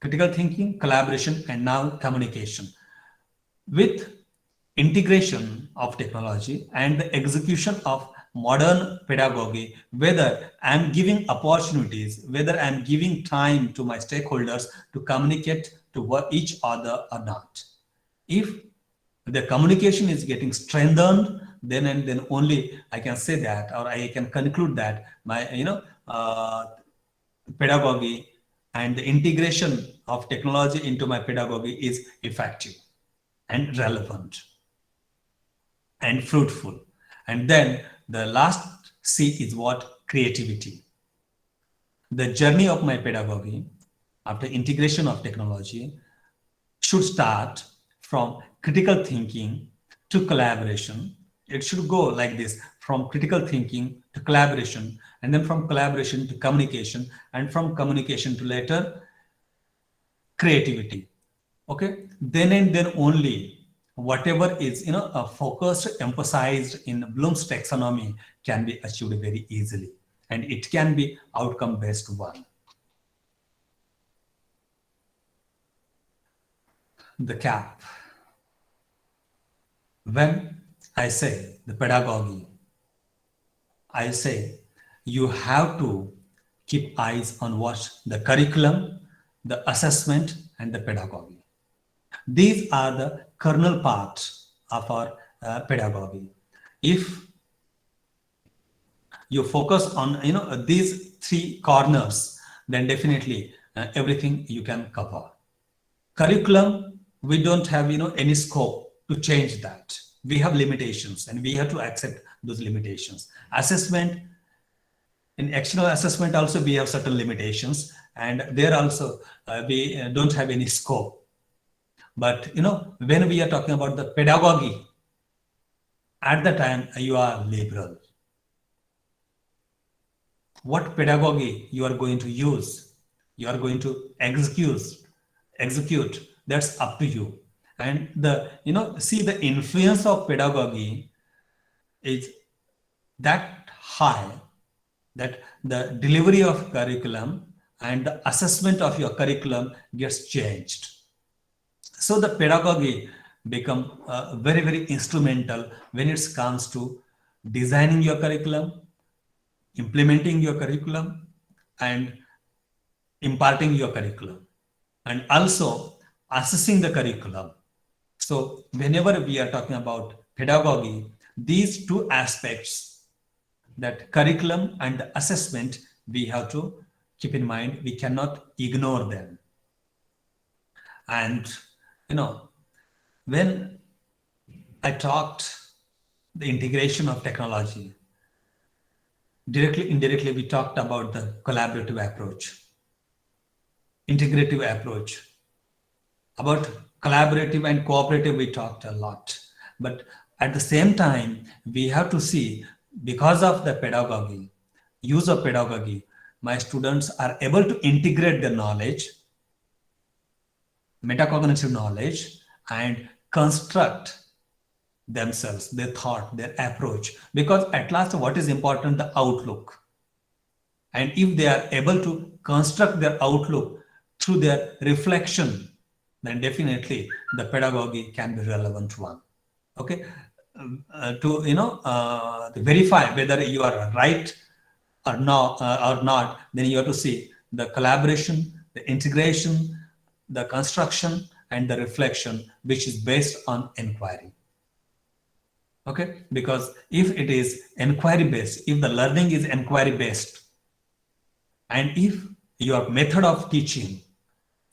critical thinking, collaboration, and now communication. With integration of technology and the execution of modern pedagogy, whether I'm giving opportunities, whether I'm giving time to my stakeholders to communicate to each other or not. If the communication is getting strengthened, then and then only I can say that, or I can conclude that my pedagogy and the integration of technology into my pedagogy is effective and relevant and fruitful. And then the last C is what? Creativity. The journey of my pedagogy after integration of technology should start from critical thinking to collaboration. It should go like this: from critical thinking to collaboration, and then from collaboration to communication, and from communication to later creativity. Okay, then and then only whatever is focused, emphasized in Bloom's taxonomy can be achieved very easily, and it can be outcome based one. The cap. When I say the pedagogy, I say you have to keep eyes on what? The curriculum, the assessment, and the pedagogy. These are the kernel parts of our pedagogy. If you focus on these 3 corners, then definitely everything you can cover. Curriculum, we don't have any scope to change that. We have limitations, and we have to accept those limitations. Assessment, in external assessment also we have certain limitations, and there also we don't have any scope. But when we are talking about the pedagogy, at the time you are liberal. What pedagogy you are going to use, you are going to execute, that's up to you. And see, the influence of pedagogy is that high that the delivery of curriculum and the assessment of your curriculum gets changed. So the pedagogy become very, very instrumental when it comes to designing your curriculum, implementing your curriculum, and imparting your curriculum, and also assessing the curriculum. So whenever we are talking about pedagogy, these 2 aspects, that curriculum and the assessment, we have to keep in mind. We cannot ignore them. And when I talked the integration of technology, Directly, indirectly, we talked about the collaborative approach, integrative approach. About collaborative and cooperative, we talked a lot. But at the same time, we have to see, because of the pedagogy, use of pedagogy, my students are able to integrate the knowledge, metacognitive knowledge, and construct themselves, their thought, their approach. Because at last, what is important? The outlook. And if they are able to construct their outlook through their reflection, then definitely the pedagogy can be relevant one. Okay, to verify whether you are right or not, then you have to see the collaboration, the integration, the construction, and the reflection, which is based on inquiry. Okay, because if it is inquiry based, if the learning is inquiry based, and if your method of teaching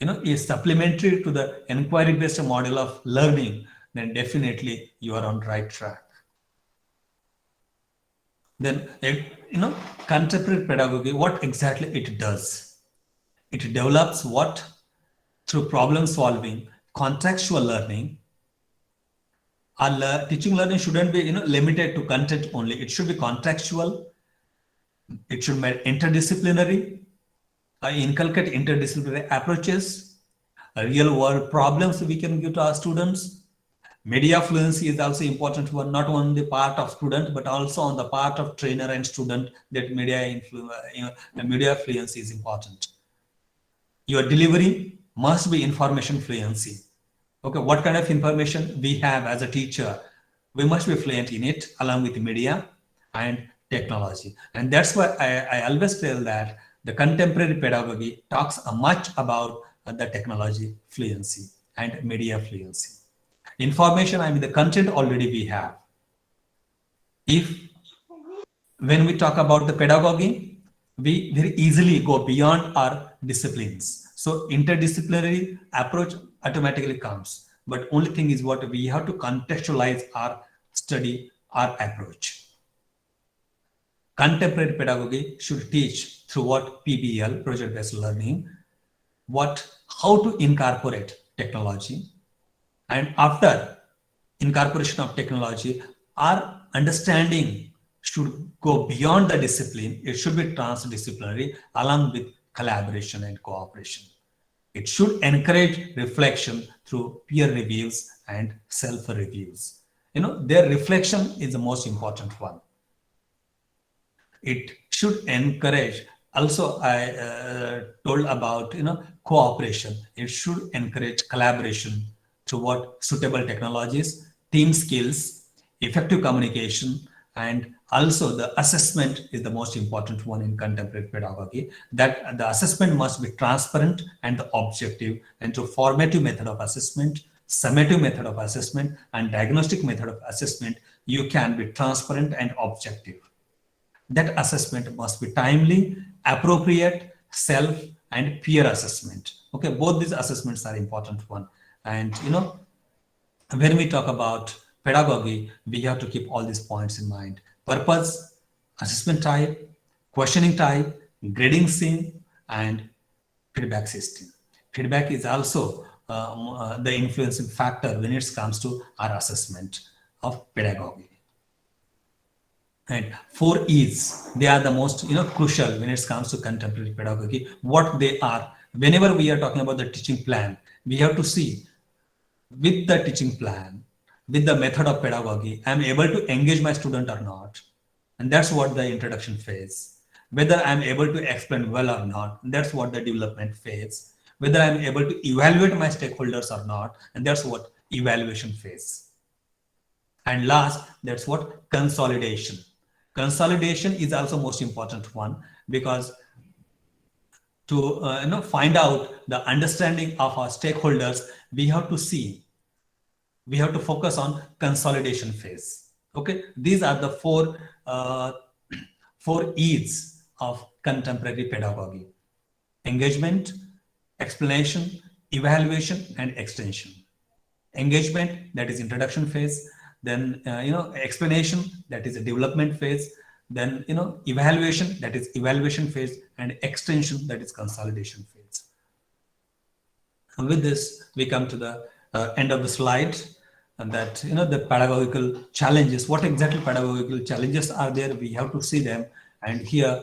is supplementary to the inquiry based model of learning, then definitely you are on the right track. Then contemporary pedagogy, what exactly it does? It develops what? Through problem solving, contextual learning. Our teaching learning shouldn't be limited to content only. It should be contextual. It should be interdisciplinary. Inculcate interdisciplinary approaches, real world problems we can give to our students. Media fluency is also important one, not only part of student, but also on the part of trainer and student, that media fluency is important. Your delivery must be information fluency. Okay, what kind of information we have as a teacher, we must be fluent in it along with media and technology. And that's why I always tell that the contemporary pedagogy talks much about the technology fluency and media fluency. Information, I mean the content already we have. If when we talk about the pedagogy, we very easily go beyond our disciplines. So interdisciplinary approach automatically comes. But only thing is what we have to contextualize our study, our approach. Contemporary pedagogy should teach through what PBL, project-based learning, how to incorporate technology. And after incorporation of technology, our understanding should go beyond the discipline. It should be transdisciplinary along with collaboration and cooperation. It should encourage reflection through peer reviews and self-reviews. Their reflection is the most important one. It should encourage, also I told about cooperation. It should encourage collaboration through what? Suitable technologies, team skills, effective communication, and also the assessment is the most important one in contemporary pedagogy, that the assessment must be transparent and objective, and through formative method of assessment, summative method of assessment, and diagnostic method of assessment, you can be transparent and objective. That assessment must be timely, appropriate, self and peer assessment. Okay, both these assessments are important one. And when we talk about pedagogy, we have to keep all these points in mind. Purpose, assessment type, questioning type, grading scheme, and feedback system. Feedback is also the influencing factor when it comes to our assessment of pedagogy. And 4 E's, they are the most crucial when it comes to contemporary pedagogy. What they are, whenever we are talking about the teaching plan, we have to see with the teaching plan, with the method of pedagogy, I'm able to engage my student or not. And that's what the introduction phase. Whether I'm able to explain well or not, that's what the development phase. Whether I'm able to evaluate my stakeholders or not, and that's what evaluation phase. And last, that's what consolidation. Consolidation is also most important one, because to find out the understanding of our stakeholders, we have to focus on consolidation phase. Okay, these are the four E's of contemporary pedagogy: engagement, explanation, evaluation, and extension. Engagement, that is introduction phase. Then explanation, that is a development phase. then evaluation, that is evaluation phase, and extension, that is consolidation phase. And with this, we come to the end of the slide, and that the pedagogical challenges. What exactly pedagogical challenges are there? We have to see them, and here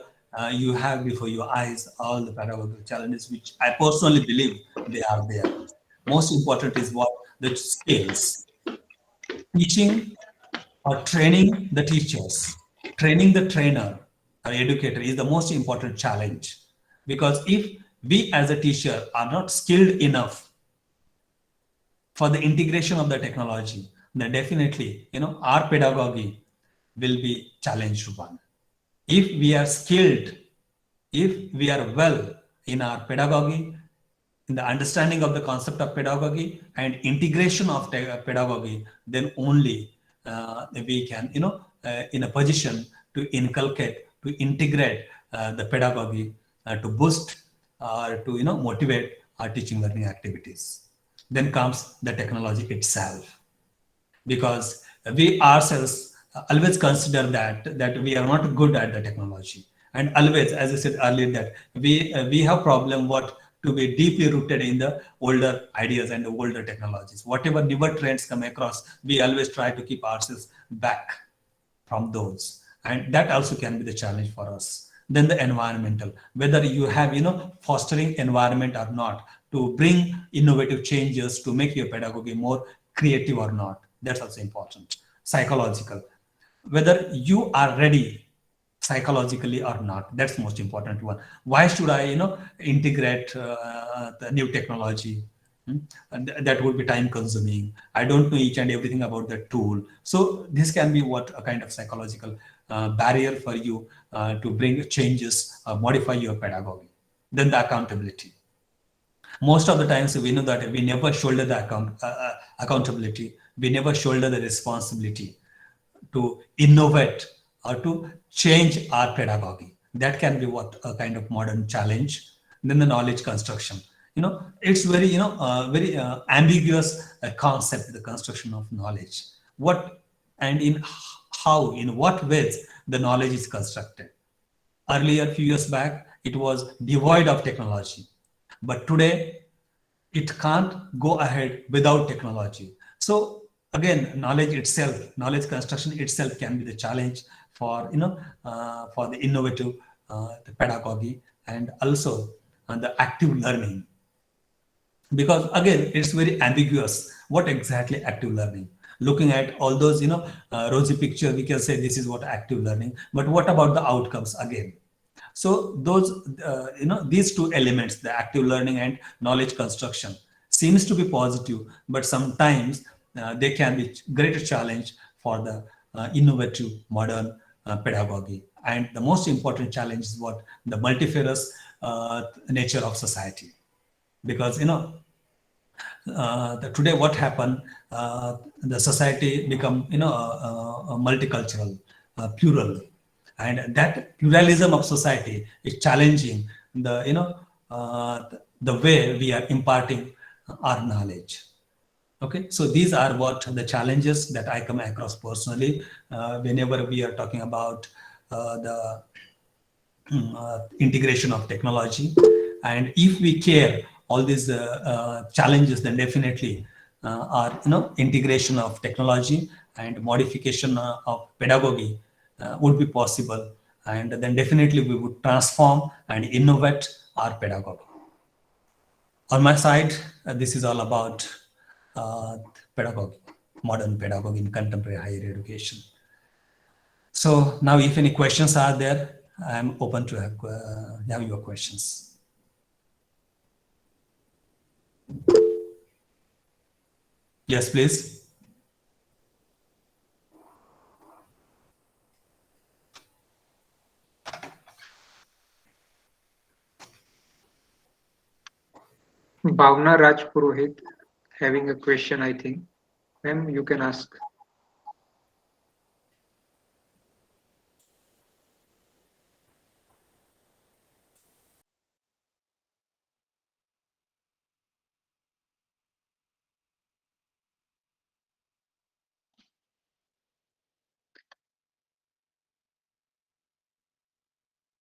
you have before your eyes all the pedagogical challenges, which I personally believe they are there. Most important is what the skills, teaching or training the teachers, training the trainer or educator is the most important challenge, because if we as a teacher are not skilled enough for the integration of the technology, then definitely, our pedagogy will be challenged one. If we are skilled, if we are well in our pedagogy, in the understanding of the concept of pedagogy and integration of pedagogy, then only we can, in a position to inculcate, to integrate the pedagogy to boost or to, motivate our teaching learning activities. Then comes the technology itself, because we ourselves always consider that we are not good at the technology, and always, as I said earlier, that we have problem what to be deeply rooted in the older ideas and the older technologies. Whatever newer trends come across, we always try to keep ourselves back from those, and that also can be the challenge for us. Then the environmental, whether you have fostering environment or not to bring innovative changes to make your pedagogy more creative or not, that's also important. Psychological, whether you are ready psychologically or not, that's most important one. Why should I integrate the new technology? And that would be time consuming. I don't know each and everything about the tool. So this can be what a kind of psychological barrier for you to bring changes, modify your pedagogy. Then the accountability. Most of the times we know that we never shoulder the accountability. We never shoulder the responsibility to innovate or to change our pedagogy. That can be what a kind of modern challenge. Then the knowledge construction. It's very very ambiguous concept, the construction of knowledge. What and in how, in what ways the knowledge is constructed. Earlier, few years back, it was devoid of technology, but today it can't go ahead without technology. So again, knowledge itself, knowledge construction itself can be the challenge for for the innovative the pedagogy, and also the active learning, because again it's very ambiguous what exactly active learning. Looking at all those rosy picture, we can say this is what active learning, but what about the outcomes again? So those these two elements, the active learning and knowledge construction, seems to be positive, but sometimes they can be greater challenge for the innovative modern pedagogy. And the most important challenge is what the multifarious nature of society, because today what happened, the society become multicultural, plural, and that pluralism of society is challenging the the way we are imparting our knowledge. Okay, so these are what the challenges that I come across personally whenever we are talking about the integration of technology. And if we care all these challenges, then definitely our integration of technology and modification of pedagogy would be possible, and then definitely we would transform and innovate our pedagogy. On my side, this is all about uh, pedagogy, modern pedagogy in contemporary higher education. So now, if any questions are there, I'm open to have your questions. Yes, please. Bhavna Raj Purohit having a question, I think. Ma'am, you can ask.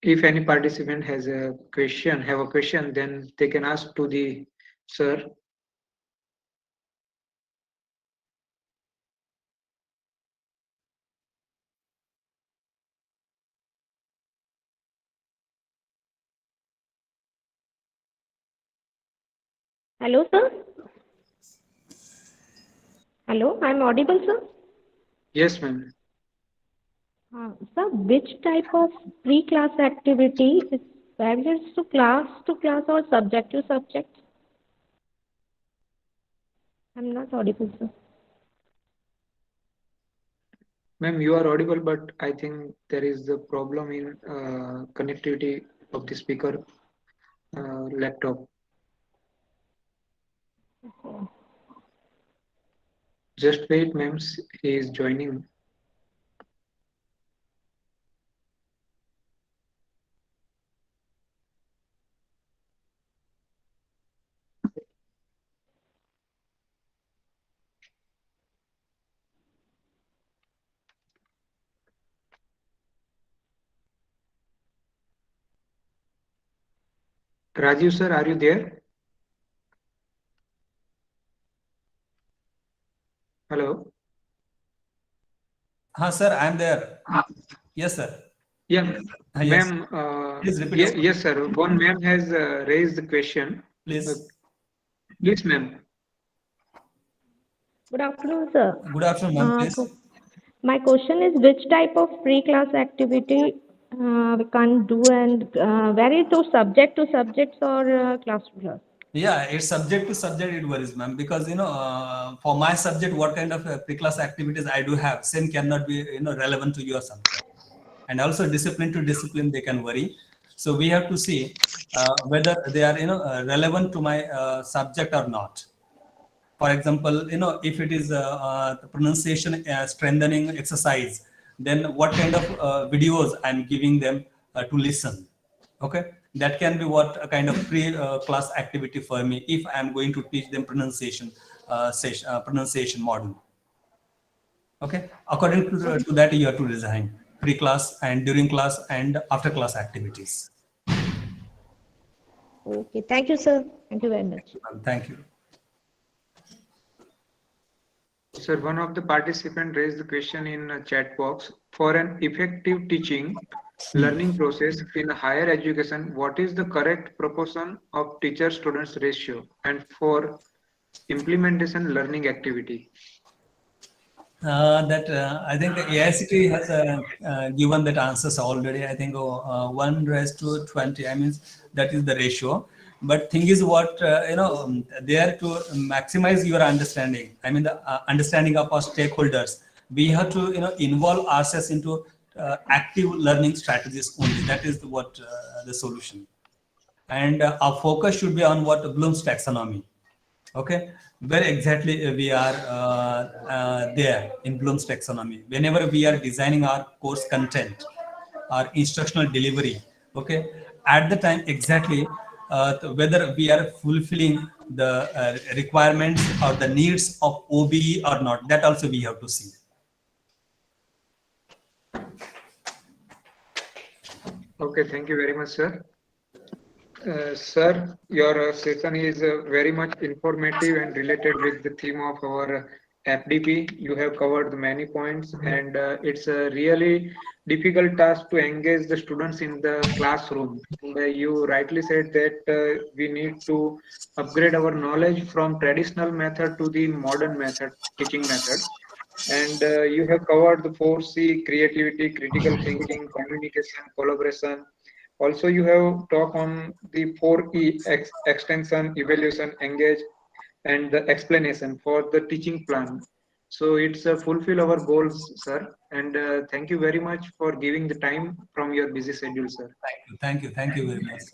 If any participant has a question, then they can ask to the sir. Hello, sir. Hello, I'm audible, sir. Yes, ma'am. Sir, which type of pre-class activity is varies to class or subject to subject? I'm not audible, sir. Ma'am, you are audible, but I think there is a problem in connectivity of the speaker laptop. Just wait, ma'am. He is joining. Rajiv sir, are you there? Hello. Sir, I'm there. Yes, sir. Yeah, Yes. ma'am. Please repeat. Yes, sir. One ma'am has raised the question. Please. Please, ma'am. Good afternoon, sir. Good afternoon, ma'am. Please. My question is which type of pre-class activity we can do and vary to subjects or class to class? Yeah, it's subject to subject, it varies, ma'am, because for my subject, what kind of pre-class activities I do have, same cannot be relevant to your subject, and also discipline to discipline they can vary. So we have to see whether they are relevant to my subject or not. For example, if it is the pronunciation strengthening exercise, then what kind of videos I'm giving them to listen. Okay, that can be what a kind of pre-class activity for me if I'm going to teach them pronunciation pronunciation module. Okay, according to that you have to design pre-class and during class and after class activities. Okay, thank you, sir. Thank you very much. Thank you. Sir, one of the participants raised the question in a chat box. For an effective teaching learning process in higher education, what is the correct proportion of teacher-students ratio? And for implementation learning activity? That I think AICT has given that answers already. I think 1:20. I mean that is the ratio. But thing is, what there to maximize your understanding. I mean the understanding of our stakeholders. We have to involve ourselves into active learning strategies only. That is what the solution. And our focus should be on what Bloom's taxonomy. Okay, where exactly we are there in Bloom's taxonomy. Whenever we are designing our course content, our instructional delivery, okay, at the time exactly whether we are fulfilling the requirements or the needs of OBE or not, that also we have to see. Okay, thank you very much, sir. Sir, your session is very much informative and related with the theme of our FDP. You have covered many points, and it's a really difficult task to engage the students in the classroom. And, you rightly said that we need to upgrade our knowledge from traditional method to the modern method, teaching methods. And you have covered the 4C: creativity, critical thinking, communication, collaboration. Also, you have talked on the 4E: extension, evaluation, engage, and the explanation for the teaching plan. So it's fulfill our goals, sir. And thank you very much for giving the time from your busy schedule, sir. Thank you very much.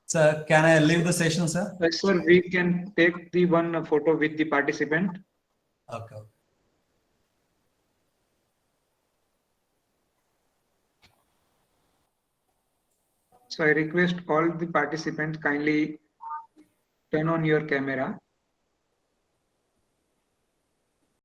So can I leave the session, sir? Sir, we can take the one photo with the participant. Okay. So I request all the participants kindly turn on your camera.